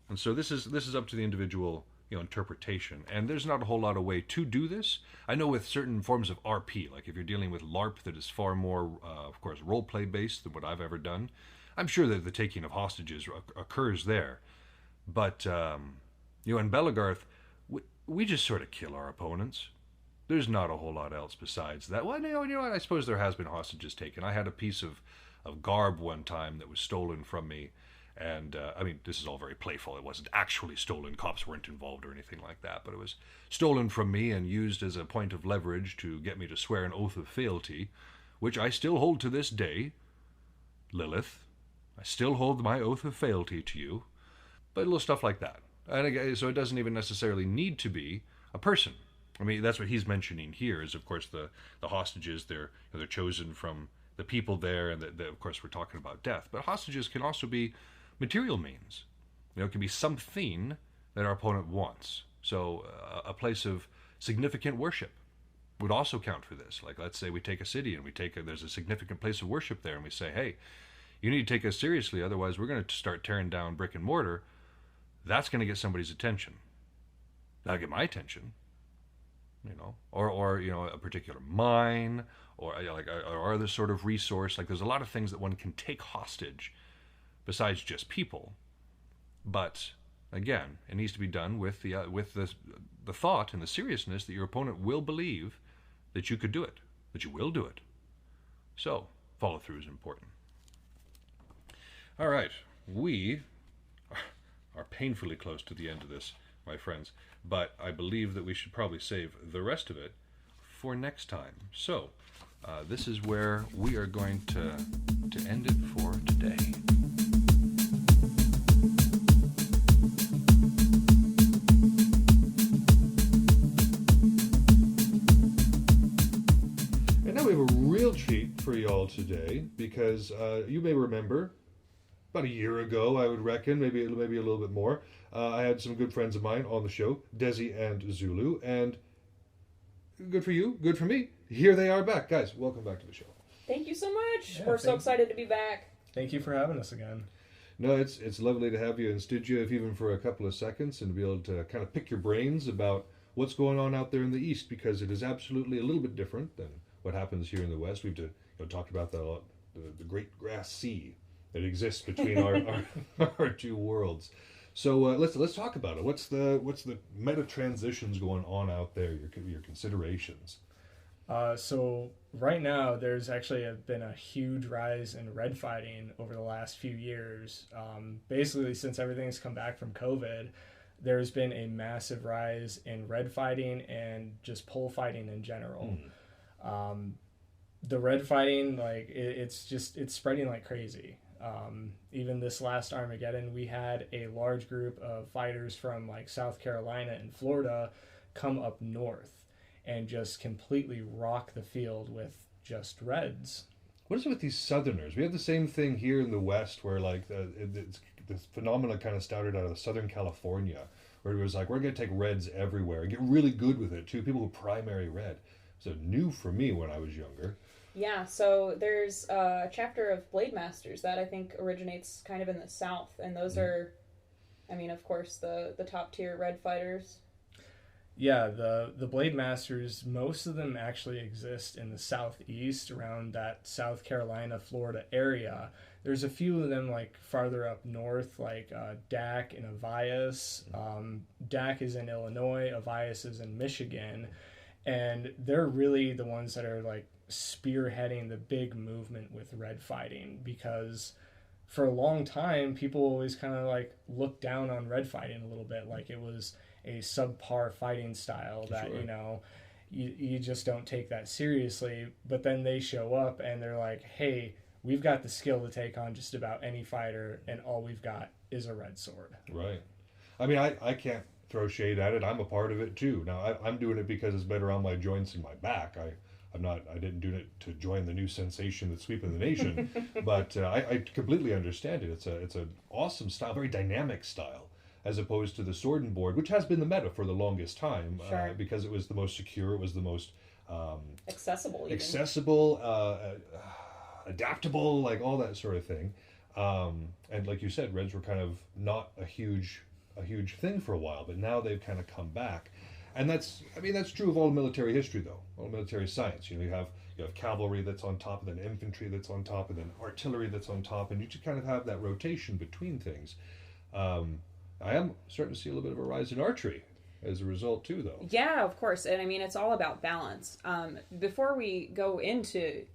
[SPEAKER 3] And so this is up to the individual, interpretation. And there's not a whole lot of way to do this. I know with certain forms of RP, like if you're dealing with LARP that is far more, of course, role-play based than what I've ever done, I'm sure that the taking of hostages occurs there. But, in Belegarth, we just sort of kill our opponents. There's not a whole lot else besides that. Well, you know what? I suppose there has been hostages taken. I had a piece of garb one time that was stolen from me. And, this is all very playful. It wasn't actually stolen. Cops weren't involved or anything like that. But it was stolen from me and used as a point of leverage to get me to swear an oath of fealty, which I still hold to this day. Lilith, I still hold my oath of fealty to you. But little stuff like that. And again, so it doesn't even necessarily need to be a person. That's what he's mentioning here is, of course, the hostages. They're chosen from the people there. And, of course, we're talking about death. But hostages can also be material means. It can be something that our opponent wants. So a place of significant worship would also count for this. Like, let's say we take a city and there's a significant place of worship there, and we say, hey, you need to take us seriously, otherwise we're going to start tearing down brick and mortar. That's going to get somebody's attention. That'll get my attention. Or a particular mine, or other sort of resource. Like, there's a lot of things that one can take hostage besides just people. But again, it needs to be done with the thought and the seriousness that your opponent will believe that you could do it, that you will do it. So follow through is important. All right, we are painfully close to the end of this my friends. But I believe that we should probably save the rest of it for next time. So, this is where we are going to end it for today.
[SPEAKER 4] And now we have a real treat for y'all today, because you may remember about a year ago, I would reckon, maybe a little bit more, I had some good friends of mine on the show, Desi and Zuloo, and good for you, good for me. Here they are back. Guys, welcome back to the show.
[SPEAKER 5] Thank you so much.
[SPEAKER 6] Yeah,
[SPEAKER 5] We're so excited to be back.
[SPEAKER 6] Thank you for having us again.
[SPEAKER 4] No, it's lovely to have you in studio, if even for a couple of seconds, and be able to kind of pick your brains about what's going on out there in the East, because it is absolutely a little bit different than what happens here in the West. We've talked about that a lot, the Great Grass Sea that exists between our two worlds. So let's talk about it. What's the meta transitions going on out there? Your considerations.
[SPEAKER 6] So right now, there's actually been a huge rise in red fighting over the last few years. Basically, since everything's come back from COVID, there's been a massive rise in red fighting and just pole fighting in general. The red fighting, like it's spreading like crazy. Even this last Armageddon, we had a large group of fighters from like South Carolina and Florida come up north and just completely rock the field with just reds.
[SPEAKER 4] What is it with these Southerners? We have the same thing here in the West, where like this phenomenon kind of started out of Southern California, where it was like, we're going to take reds everywhere and get really good with it too. People who primary red. So new for me when I was younger.
[SPEAKER 5] Yeah, so there's a chapter of Blade Masters that I think originates kind of in the South, and those are, I mean, of course, the top tier red fighters.
[SPEAKER 6] Yeah, the Blade Masters, most of them actually exist in the Southeast, around that South Carolina, Florida area. There's a few of them like farther up north, like DAC and Avias. DAC is in Illinois, Avias is in Michigan, and they're really the ones that are like spearheading the big movement with red fighting, because for a long time people always kind of like looked down on red fighting a little bit, like it was a subpar fighting style that
[SPEAKER 4] Sure.
[SPEAKER 6] you know you just don't take that seriously. But then they show up and they're like, hey, we've got the skill to take on just about any fighter, and all we've got is a red sword.
[SPEAKER 4] Right. I mean, I can't throw shade at it. I'm a part of it too. Now I'm doing it because it's better on my joints and my back. I didn't do it to join the new sensation that's sweeping the nation, but I completely understand it. It's an awesome style, very dynamic style, as opposed to the sword and board, which has been the meta for the longest time,
[SPEAKER 5] Sure.
[SPEAKER 4] because it was the most secure, it was the most
[SPEAKER 5] Accessible, even.
[SPEAKER 4] adaptable, like all that sort of thing. And like you said, reds were kind of not a huge thing for a while, but now they've kind of come back. And that's true of all military history, though, all military science. You have cavalry that's on top, and then infantry that's on top, and then artillery that's on top, and you just kind of have that rotation between things. I am starting to see a little bit of a rise in archery as a result, too, though.
[SPEAKER 5] Yeah, of course. And I mean, it's all about balance. Before we go into,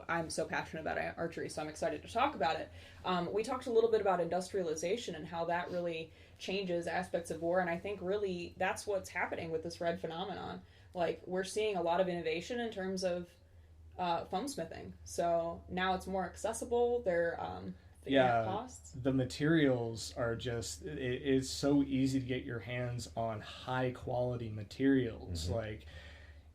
[SPEAKER 5] I'm so passionate about archery, so I'm excited to talk about it. We talked a little bit about industrialization and how that really changes aspects of war, and I think really that's what's happening with this red phenomenon. Like, we're seeing a lot of innovation in terms of foam smithing. So now it's more accessible. They're costs.
[SPEAKER 6] The materials are just, it's so easy to get your hands on high quality materials. Like,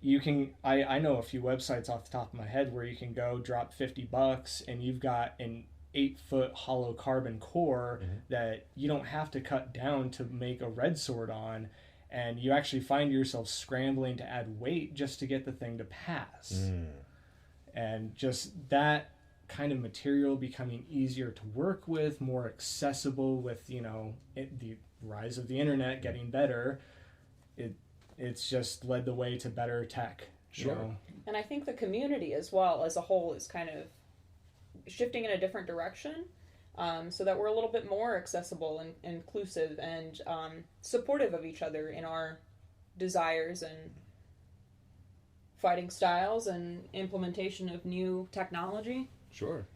[SPEAKER 6] you can, I know a few websites off the top of my head where you can go drop $50 and you've got an 8-foot hollow carbon core that you don't have to cut down to make a red sword on, and you actually find yourself scrambling to add weight just to get the thing to pass. And just that kind of material becoming easier to work with, more accessible with the rise of the internet getting better, it's just led the way to better tech.
[SPEAKER 4] Sure.
[SPEAKER 5] And I think the community as well as a whole is kind of shifting in a different direction, so that we're a little bit more accessible and inclusive and supportive of each other in our desires and fighting styles and implementation of new technology.
[SPEAKER 4] Sure.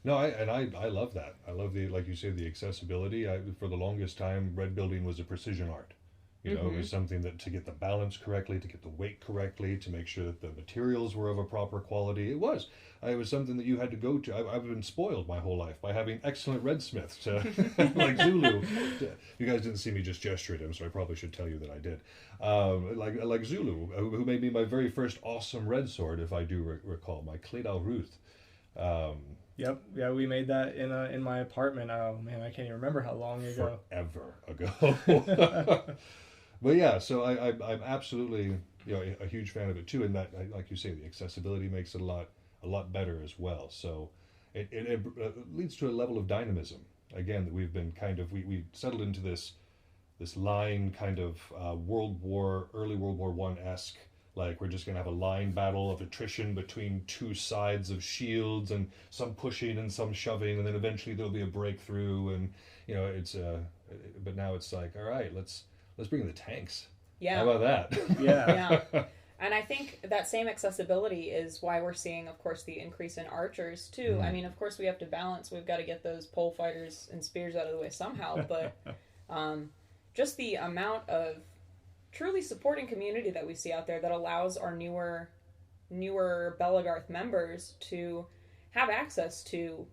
[SPEAKER 4] No, I love that. I love the, like you say, the accessibility. For the longest time, red building was a precision art. You know, it was something that to get the balance correctly, to get the weight correctly, to make sure that the materials were of a proper quality. It was something that you had to go to. I've been spoiled my whole life by having excellent redsmiths like Zuloo. You guys didn't see me just gesture at him, so I probably should tell you that I did. Like Zuloo, who made me my very first awesome red sword, if I do recall, my Clédal Ruth.
[SPEAKER 6] Yep. Yeah, we made that in my apartment. Oh man, I can't even remember how long ago.
[SPEAKER 4] Forever ago. But yeah, so I'm absolutely a huge fan of it too, and that like you say, the accessibility makes it a lot better as well. So it leads to a level of dynamism again that we've been we settled into this line kind of early World War I-esque. Like we're just going to have a line battle of attrition between two sides of shields and some pushing and some shoving, and then eventually there'll be a breakthrough, and it's but now it's like, all right, let's bring in the tanks.
[SPEAKER 5] Yeah.
[SPEAKER 4] How about that?
[SPEAKER 5] Yeah. And I think that same accessibility is why we're seeing, of course, the increase in archers too. I mean, of course, we have to balance. We've got to get those pole fighters and spears out of the way somehow, but just the amount of truly supporting community that we see out there that allows our newer Belegarth members to have access to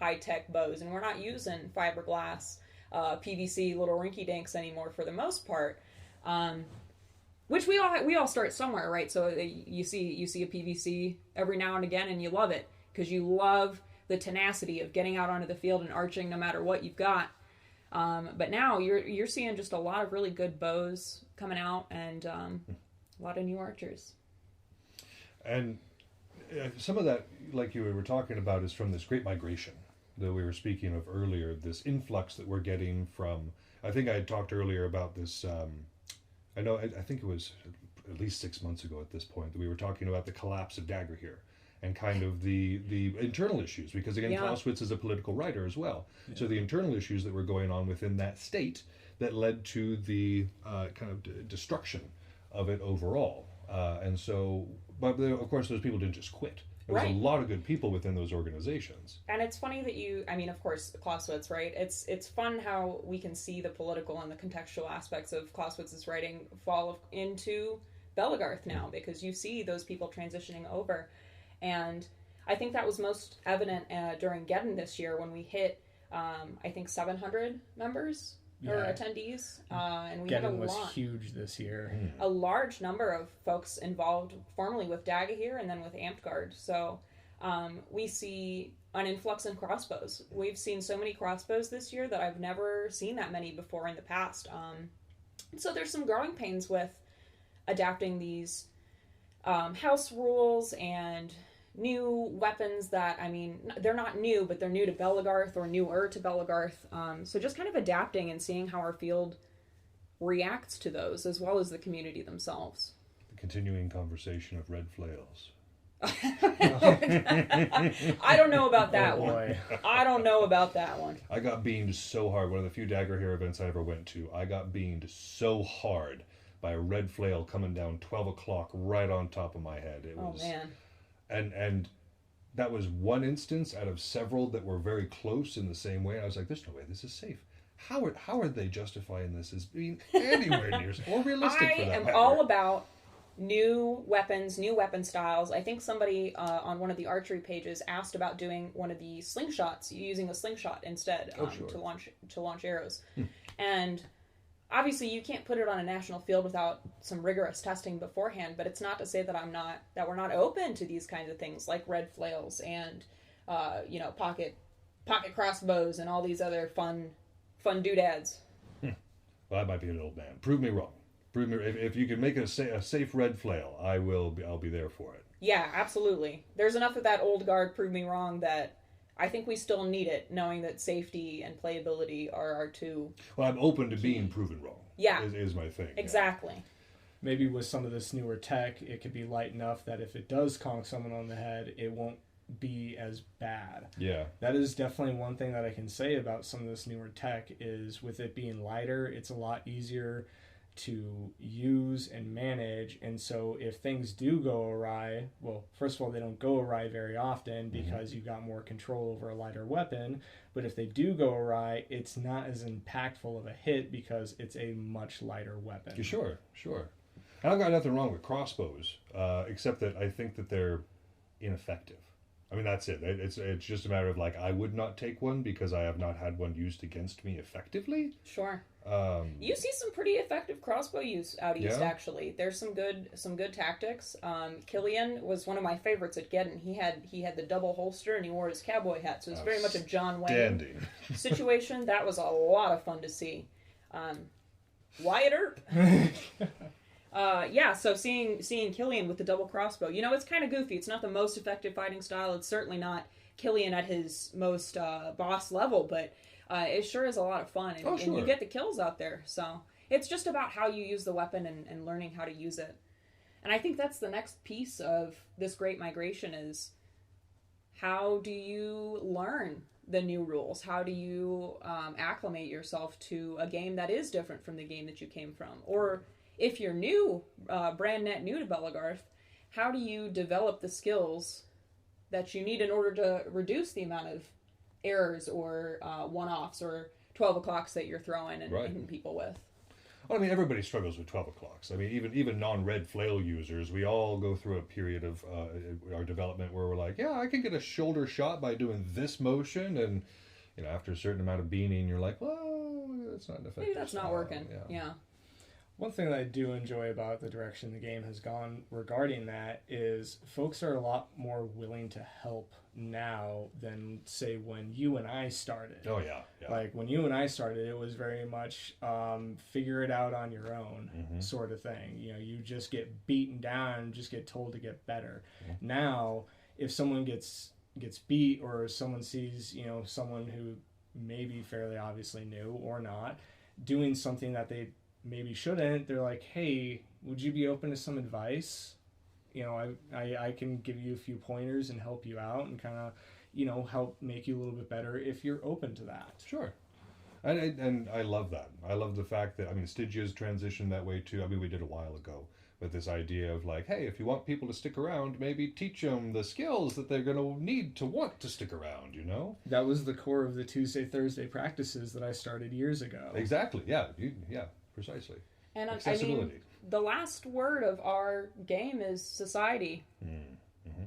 [SPEAKER 5] high-tech bows, and we're not using fiberglass PVC little rinky dinks anymore for the most part, which we all start somewhere, right? So you see a PVC every now and again and you love it because you love the tenacity of getting out onto the field and arching no matter what you've got. But now you're seeing just a lot of really good bows coming out, and a lot of new archers. And
[SPEAKER 4] some of that, like you were talking about, is from this great migration that we were speaking of earlier, this influx that we're getting from, I think I had talked earlier about this, I think it was at least 6 months ago at this point, that we were talking about the collapse of Dagger here and kind of the internal issues, because again, Clausewitz is a political writer as well. Yeah. So the internal issues that were going on within that state that led to the kind of destruction of it overall. And so, but of course, those people didn't just quit. There was a lot of good people within those organizations.
[SPEAKER 5] And it's funny that of course, Clausewitz, right? It's fun how we can see the political and the contextual aspects of Clausewitz's writing fall into Belegarth now, because you see those people transitioning over. And I think that was most evident during Geddon this year when we hit, I think, 700 members or attendees. And we
[SPEAKER 6] Geddon
[SPEAKER 5] had a
[SPEAKER 6] was
[SPEAKER 5] lot.
[SPEAKER 6] Huge this year.
[SPEAKER 5] A large number of folks involved formerly with Dagahir and then with Amtgard. So we see an influx in crossbows. We've seen so many crossbows this year that I've never seen that many before in the past. So there's some growing pains with adapting these house rules and new weapons that, I mean, they're not new, but they're new to Belegarth or newer to Belegarth. So just kind of adapting and seeing how our field reacts to those, as well as the community themselves.
[SPEAKER 4] The continuing conversation of red flails.
[SPEAKER 5] I don't know about that one. I don't know about that one.
[SPEAKER 4] I got beamed so hard. One of the few Dagger Hair events I ever went to, I got beamed so hard by a red flail coming down 12 o'clock right on top of my head. It was,
[SPEAKER 5] man.
[SPEAKER 4] And that was one instance out of several that were very close in the same way. I was like, there's no way this is safe. How are they justifying this as being anywhere near or realistic for that
[SPEAKER 5] I am
[SPEAKER 4] matter?
[SPEAKER 5] all about new weapons, new weapon styles. I think somebody on one of the archery pages asked about doing one of the slingshots, using a slingshot instead to launch arrows. And obviously you can't put it on a national field without some rigorous testing beforehand, but it's not to say that we're not open to these kinds of things like red flails and pocket crossbows and all these other fun doodads.
[SPEAKER 4] Well, I might be an old man. Prove me wrong. Prove me if you can make a safe red flail, I'll be there for it.
[SPEAKER 5] Yeah, absolutely. There's enough of that old guard prove me wrong that I think we still need it, knowing that safety and playability are our two.
[SPEAKER 4] Well, I'm open to being proven wrong.
[SPEAKER 5] Yeah.
[SPEAKER 4] Is my thing.
[SPEAKER 5] Exactly.
[SPEAKER 4] Yeah.
[SPEAKER 6] Maybe with some of this newer tech, it could be light enough that if it does conk someone on the head, it won't be as bad.
[SPEAKER 4] Yeah.
[SPEAKER 6] That is definitely one thing that I can say about some of this newer tech is with it being lighter, it's a lot easier to use and manage. And so if things do go awry, well, first of all, they don't go awry very often because you've got more control over a lighter weapon. But if they do go awry, it's not as impactful of a hit because it's a much lighter weapon.
[SPEAKER 4] Sure. And I've got nothing wrong with crossbows, except that I think that they're ineffective. I mean, that's it. It's just a matter of like, I would not take one because I have not had one used against me effectively.
[SPEAKER 5] Sure. You see some pretty effective crossbow use out east. Actually, there's some good tactics. Killian was one of my favorites at Geddon. He had the double holster and he wore his cowboy hat, so it was very much a John Wayne situation. That was a lot of fun to see. Wyatt Earp. So seeing Killian with the double crossbow, it's kind of goofy. It's not the most effective fighting style. It's certainly not Killian at his most boss level, but it sure is a lot of fun, and you get the kills out there. So it's just about how you use the weapon and learning how to use it. And I think that's the next piece of this great migration is how do you learn the new rules? How do you acclimate yourself to a game that is different from the game that you came from? Or if you're new, brand net new to Belegarth, how do you develop the skills that you need in order to reduce the amount of errors or one-offs or 12 o'clocks that you're throwing and hitting people with?
[SPEAKER 4] Well, I mean, everybody struggles with 12 o'clocks. I mean, even non-red flail users, we all go through a period of our development where we're like, I can get a shoulder shot by doing this motion, and after a certain amount of beaning, you're like, well, that's not effective.
[SPEAKER 5] Maybe that's not working. Yeah.
[SPEAKER 6] One thing that I do enjoy about the direction the game has gone regarding that is folks are a lot more willing to help now than, say, when you and I started.
[SPEAKER 4] Oh, yeah.
[SPEAKER 6] Like, when you and I started, it was very much figure it out on your own sort of thing. You just get beaten down and just get told to get better. Now, if someone gets beat or someone sees, someone who may be fairly obviously new or not, doing something that they maybe shouldn't, they're like, hey, would you be open to some advice? I can give you a few pointers and help you out and kind of, help make you a little bit better if you're open to that.
[SPEAKER 4] Sure. And I love that. I love the fact that, Stygia's transitioned that way too. We did a while ago. But this idea of like, hey, if you want people to stick around, maybe teach them the skills that they're going to need to want to stick around, That
[SPEAKER 6] was the core of the Tuesday, Thursday practices that I started years ago.
[SPEAKER 4] Exactly. Yeah. Precisely.
[SPEAKER 5] And accessibility. The last word of our game is society.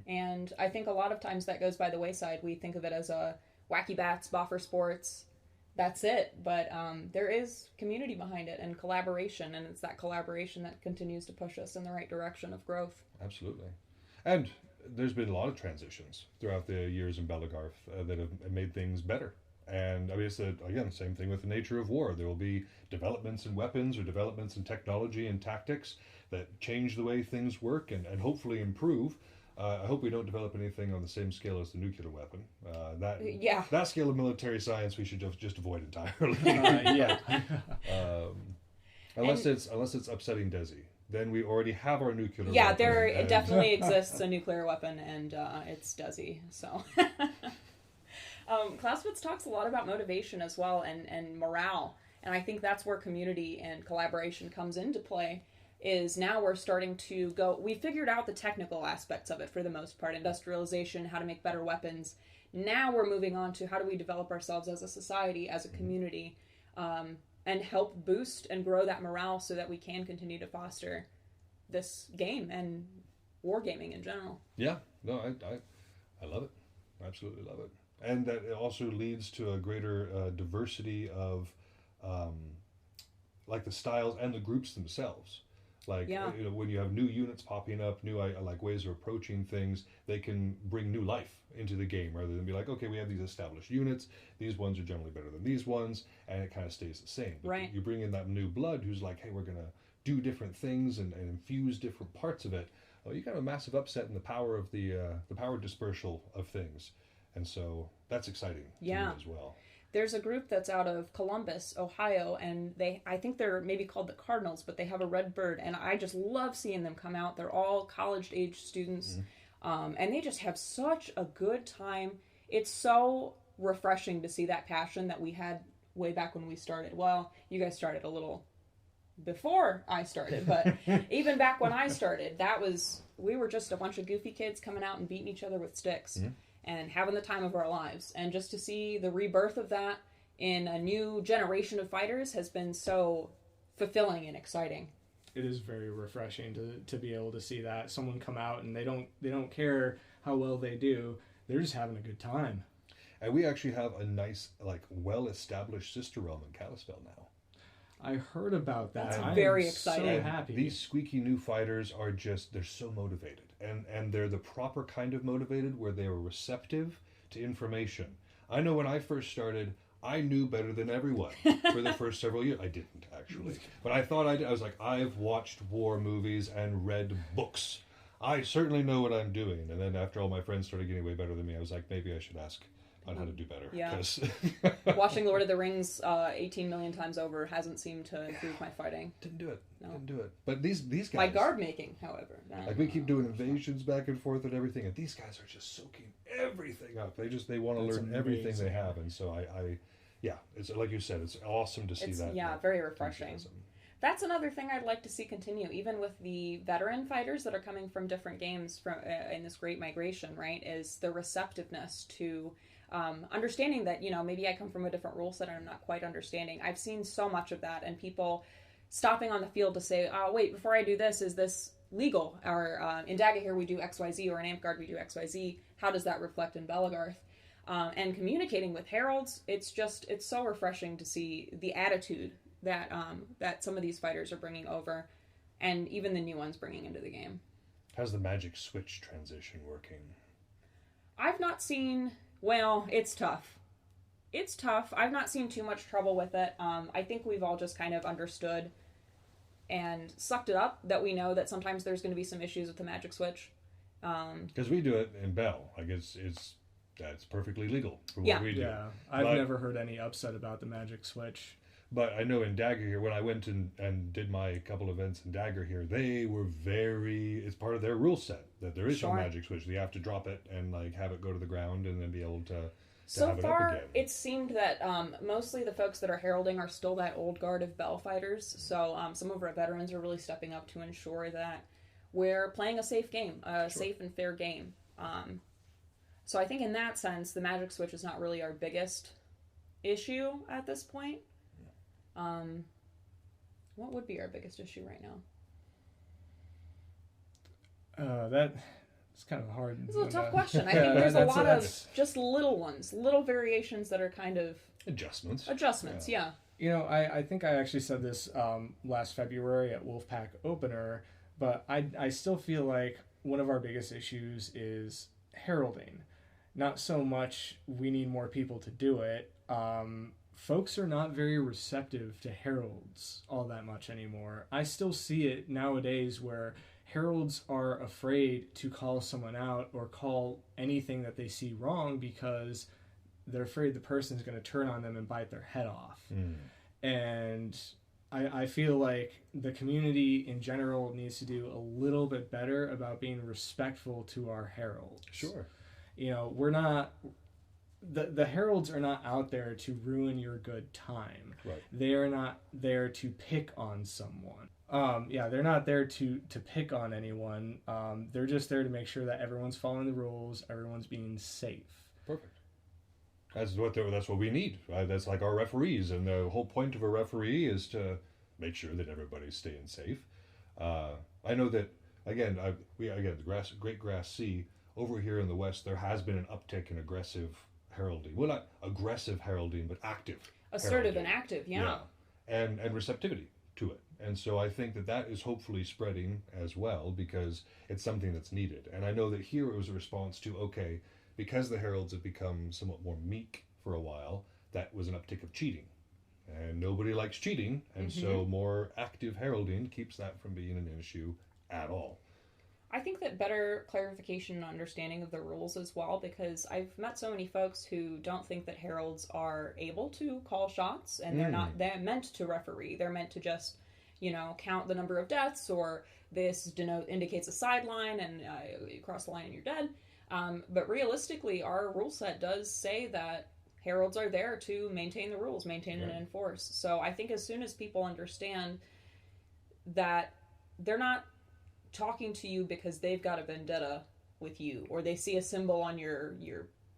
[SPEAKER 5] And I think a lot of times that goes by the wayside. We think of it as a wacky bats, boffer sports. That's it. But there is community behind it and collaboration. And it's that collaboration that continues to push us in the right direction of growth.
[SPEAKER 4] Absolutely. And there's been a lot of transitions throughout the years in Belegarth that have made things better. And it's again, same thing with the nature of war. There will be developments in weapons or developments in technology and tactics that change the way things work and hopefully improve. I hope we don't develop anything on the same scale as the nuclear weapon. That scale of military science we should just avoid entirely. Unless it's upsetting Desi. Then we already have our nuclear weapon.
[SPEAKER 5] Yeah, there definitely exists a nuclear weapon, and it's Desi, so... Clausewitz talks a lot about motivation as well and morale, and I think that's where community and collaboration comes into play, is now we're starting to go, we figured out the technical aspects of it for the most part, industrialization, how to make better weapons. Now we're moving on to how do we develop ourselves as a society, as a community, and help boost and grow that morale so that we can continue to foster this game and wargaming in general.
[SPEAKER 4] Yeah, no, I love it. Absolutely love it. And that it also leads to a greater diversity of like the styles and the groups themselves. Like, when you have new units popping up, new like ways of approaching things, they can bring new life into the game rather than be like, okay, we have these established units, these ones are generally better than these ones, and it kind of stays the same. But
[SPEAKER 5] right.
[SPEAKER 4] You bring in that new blood who's like, hey, we're going to do different things and infuse different parts of it. Well, you got a massive upset in the power of the power dispersal of things. And so that's exciting to me as well.
[SPEAKER 5] There's a group that's out of Columbus, Ohio, and I think they're maybe called the Cardinals, but they have a red bird, and I just love seeing them come out. They're all college-age students, and they just have such a good time. It's so refreshing to see that passion that we had way back when we started. Well, you guys started a little before I started, but even back when I started, we were just a bunch of goofy kids coming out and beating each other with sticks and having the time of our lives. And just to see the rebirth of that in a new generation of fighters has been so fulfilling and exciting.
[SPEAKER 6] It is very refreshing to be able to see that someone come out and they don't care how well they do. They're just having a good time.
[SPEAKER 4] And we actually have a nice, like, well-established sister realm in Kalispell now.
[SPEAKER 6] I heard about that.
[SPEAKER 5] That's
[SPEAKER 6] I'm
[SPEAKER 5] very exciting.
[SPEAKER 6] So
[SPEAKER 4] And
[SPEAKER 6] happy.
[SPEAKER 4] these squeaky new fighters are just, they're so motivated. And they're the proper kind of motivated where they are receptive to information. I know when I first started, I knew better than everyone for the first several years. I didn't, actually. But I thought I did. I was like, I've watched war movies and read books. I certainly know what I'm doing. And then after all my friends started getting way better than me, I was like, maybe I should ask on how to do better.
[SPEAKER 5] Yeah.
[SPEAKER 4] 'Cause
[SPEAKER 5] Watching Lord of the Rings 18 million times over hasn't seemed to improve my fighting.
[SPEAKER 4] didn't do it.
[SPEAKER 5] No.
[SPEAKER 4] Didn't do it. But these guys...
[SPEAKER 5] My guard making, however.
[SPEAKER 4] Like, we keep doing invasions back and forth and everything, and these guys are just soaking everything up. They want to
[SPEAKER 6] That's
[SPEAKER 4] learn everything they
[SPEAKER 6] amazing.
[SPEAKER 4] have. And so yeah, it's like you said, it's awesome to see that.
[SPEAKER 5] Yeah,
[SPEAKER 4] that
[SPEAKER 5] very refreshing.
[SPEAKER 4] enthusiasm.
[SPEAKER 5] That's another thing I'd like to see continue, even with the veteran fighters that are coming from different games from in this great migration, right? Is the receptiveness to understanding that, maybe I come from a different rule set and I'm not quite understanding. I've seen so much of that, and people stopping on the field to say, oh, wait, before I do this, is this legal? Or in Daga here we do XYZ, or in Amtgard we do XYZ. How does that reflect in Belegarth? And communicating with heralds, it's so refreshing to see the attitude that that some of these fighters are bringing over, and even the new ones bringing into the game.
[SPEAKER 4] How's the magic switch transition working?
[SPEAKER 5] I've not seen... Well, it's tough. It's tough. I've not seen too much trouble with it. I think we've all just kind of understood and sucked it up that we know that sometimes there's going to be some issues with the magic switch.
[SPEAKER 4] Because we do it in Bell. Like, that's perfectly legal for what
[SPEAKER 5] Yeah.
[SPEAKER 4] we do.
[SPEAKER 6] Yeah, I've
[SPEAKER 4] But-
[SPEAKER 6] never heard any upset about the magic switch.
[SPEAKER 4] But I know in Dagger here, when I went and did my couple events in Dagger here, they were it's part of their rule set that there is no
[SPEAKER 5] Sure.
[SPEAKER 4] magic switch. You have to drop it and like have it go to the ground and then be able to
[SPEAKER 5] So
[SPEAKER 4] have it up
[SPEAKER 5] far,
[SPEAKER 4] again.
[SPEAKER 5] it seemed that mostly the folks that are heralding are still that old guard of Bell fighters. So some of our veterans are really stepping up to ensure that we're playing a safe game, safe and fair game. So I think in that sense, the magic switch is not really our biggest issue at this point. What would be our biggest issue right now?
[SPEAKER 6] That's kind of hard.
[SPEAKER 5] It's a tough question. I think there's a
[SPEAKER 6] That's-
[SPEAKER 5] lot
[SPEAKER 6] that's-
[SPEAKER 5] of just little ones, little variations that are kind of
[SPEAKER 4] Adjustments.
[SPEAKER 5] yeah.
[SPEAKER 6] I think I actually said this last February at Wolfpack Opener, but I still feel like one of our biggest issues is heralding. Not so much we need more people to do it. Folks are not very receptive to heralds all that much anymore. I still see it nowadays where heralds are afraid to call someone out or call anything that they see wrong because they're afraid the person's going to turn on them and bite their head off. And I feel like the community in general needs to do a little bit better about being respectful to our heralds.
[SPEAKER 4] Sure.
[SPEAKER 6] We're not... The heralds are not out there to ruin your good time.
[SPEAKER 4] Right.
[SPEAKER 6] They are not there to pick on someone. They're not there to pick on anyone. They're just there to make sure that everyone's following the rules, everyone's being safe.
[SPEAKER 4] Perfect. That's what we need. Right? That's like our referees, and the whole point of a referee is to make sure that everybody's staying safe. I know that the Great Grass Sea over here in the west, there has been an uptick in aggressive heralding. Well, not aggressive heralding, but active.
[SPEAKER 5] Assertive
[SPEAKER 4] heralding.
[SPEAKER 5] and active, yeah.
[SPEAKER 4] And receptivity to it. And so I think that is hopefully spreading as well because it's something that's needed. And I know that here it was a response to, because the heralds have become somewhat more meek for a while, that was an uptick of cheating. And nobody likes cheating, and so more active heralding keeps that from being an issue at all.
[SPEAKER 5] I think that better clarification and understanding of the rules as well, because I've met so many folks who don't think that heralds are able to call shots, and they're meant to referee. They're meant to just, count the number of deaths, or this indicates a sideline, and you cross the line and you're dead. But realistically, our rule set does say that heralds are there to maintain the rules, maintain and enforce. So I think as soon as people understand that they're not talking to you because they've got a vendetta with you, or they see a symbol on your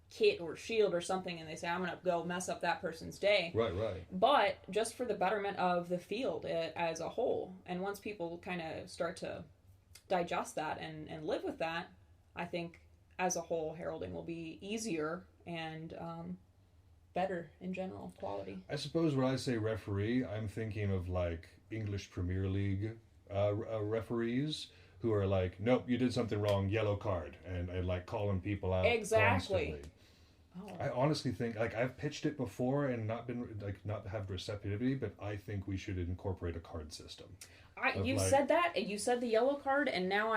[SPEAKER 5] kit or shield or something and they say, I'm going to go mess up that person's day.
[SPEAKER 4] Right.
[SPEAKER 5] But just for the betterment of the field as a whole. And once people kind of start to digest that and live with that, I think as a whole, heralding will be easier and better in general quality.
[SPEAKER 4] I suppose when I say referee, I'm thinking of like English Premier League referees who are like, nope, you did something wrong, yellow card, and like calling people out
[SPEAKER 5] Exactly.
[SPEAKER 4] constantly. I honestly think, like, I've pitched it before and not have receptivity, but I think we should incorporate a card system.
[SPEAKER 5] You said that, and you said the yellow card, and now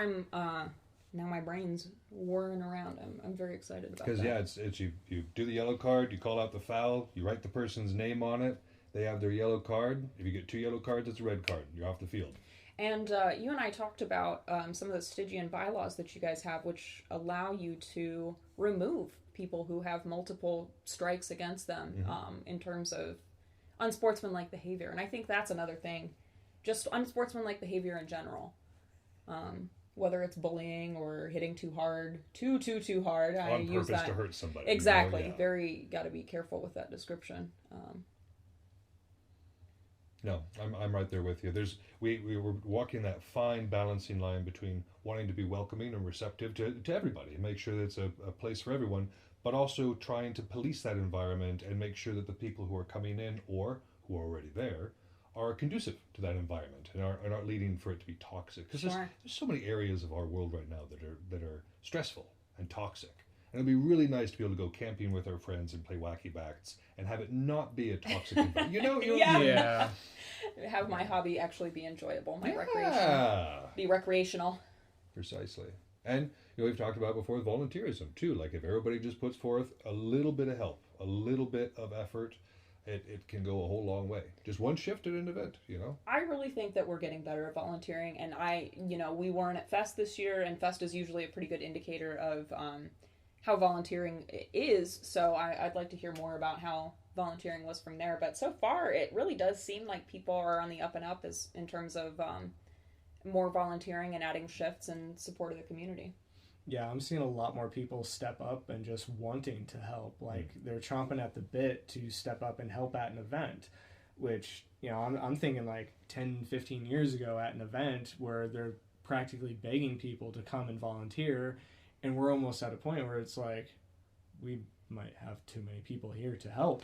[SPEAKER 5] now my brain's whirring around. I'm very excited about that.
[SPEAKER 4] Because it's you do the yellow card, you call out the foul, you write the person's name on it, they have their yellow card. If you get 2 yellow cards, it's a red card. You're off the field.
[SPEAKER 5] And you and I talked about some of the Stygian bylaws that you guys have, which allow you to remove people who have multiple strikes against them in terms of unsportsmanlike behavior. And I think that's another thing, just unsportsmanlike behavior in general. Whether it's bullying or hitting too hard, too hard.
[SPEAKER 4] On purpose to hurt somebody.
[SPEAKER 5] Exactly.
[SPEAKER 4] You know? Yeah.
[SPEAKER 5] Very got to be careful with that description.
[SPEAKER 4] No, I'm right there with you. We were walking that fine balancing line between wanting to be welcoming and receptive to everybody and make sure that it's a place for everyone, but also trying to police that environment and make sure that the people who are coming in or who are already there are conducive to that environment and aren't leading for it to be toxic. Because there's so many areas of our world right now that are stressful and toxic. And it'd be really nice to be able to go camping with our friends and play wacky bats and have it not be a toxic environment.
[SPEAKER 5] Yeah. Have my hobby actually be enjoyable. Recreation. Be recreational.
[SPEAKER 4] Precisely. And we've talked about before volunteerism too. Like if everybody just puts forth a little bit of help, a little bit of effort, it can go a whole long way. Just one shift at an event,
[SPEAKER 5] I really think that we're getting better at volunteering, and we weren't at Fest this year, and Fest is usually a pretty good indicator of how volunteering is, so I'd like to hear more about how volunteering was from there. But so far, it really does seem like people are on the up and up in terms of more volunteering and adding shifts in support of the community.
[SPEAKER 6] Yeah, I'm seeing a lot more people step up and just wanting to help. Like, they're chomping at the bit to step up and help at an event, which, I'm thinking like 10, 15 years ago at an event where they're practically begging people to come and volunteer. And we're almost at a point where it's like, we might have too many people here to help.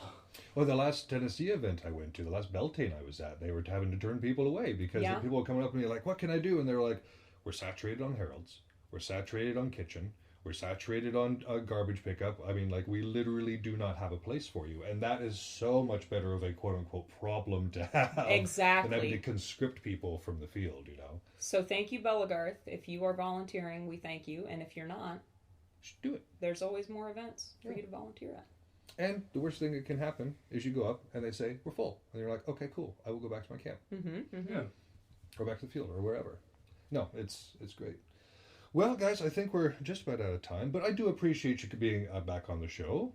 [SPEAKER 4] Well, the last Tennessee event I went to, the last Beltane I was at, they were having to turn people away because the people were coming up and you're like, what can I do? And they were like, we're saturated on heralds. We're saturated on kitchen. We're saturated on garbage pickup. I mean, like, we literally do not have a place for you. And that is so much better of a quote-unquote problem to have.
[SPEAKER 5] Exactly.
[SPEAKER 4] Than having to conscript people from the field,
[SPEAKER 5] So thank you, Belegarth. If you are volunteering, we thank you. And if you're not,
[SPEAKER 4] just do it.
[SPEAKER 5] There's always more events for you to volunteer at.
[SPEAKER 4] And the worst thing that can happen is you go up and they say, we're full. And you're like, okay, cool. I will go back to my camp.
[SPEAKER 6] Yeah.
[SPEAKER 4] Or back to the field or wherever. No, it's great. Well, guys, I think we're just about out of time, but I do appreciate you being back on the show.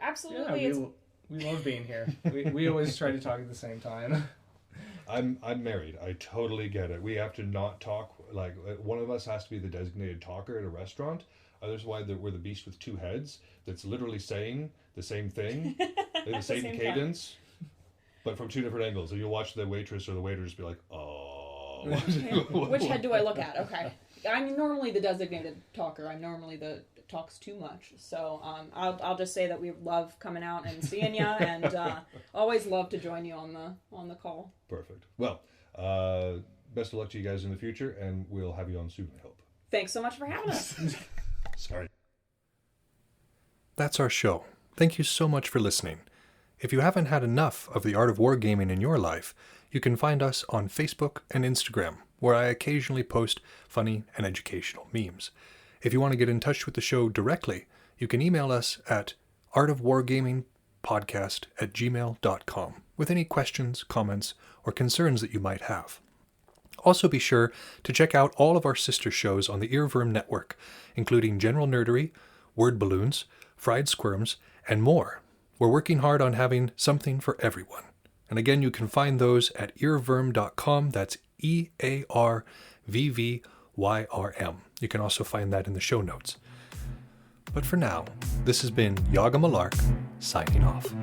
[SPEAKER 5] Absolutely.
[SPEAKER 6] Yeah, we love being here. We always try to talk at the same time.
[SPEAKER 4] I'm married. I totally get it. We have to not talk. Like, one of us has to be the designated talker at a restaurant. Otherwise, we're the beast with two heads that's literally saying the same thing, the same cadence, but from two different angles. And you'll watch the waitress or the waiter just be like, oh.
[SPEAKER 5] Which head do I look at? Okay. I'm normally the designated talker. I'm normally the talks too much. So I'll just say that we love coming out and seeing you, and always love to join you on the call.
[SPEAKER 4] Perfect. Well, best of luck to you guys in the future, and we'll have you on soon, I hope.
[SPEAKER 5] Thanks so much for having us.
[SPEAKER 4] Sorry.
[SPEAKER 1] That's our show. Thank you so much for listening. If you haven't had enough of the art of wargaming in your life, you can find us on Facebook and Instagram, where I occasionally post funny and educational memes. If you want to get in touch with the show directly, you can email us at artofwargamingpodcast@gmail.com with any questions, comments, or concerns that you might have. Also be sure to check out all of our sister shows on the Earworm Network, including General Nerdery, Word Balloons, Fried Squirms, and more. We're working hard on having something for everyone. And again, you can find those at earworm.com. That's EARVVYRM. You can also find that in the show notes. But for now, this has been Yaga Malark, signing off.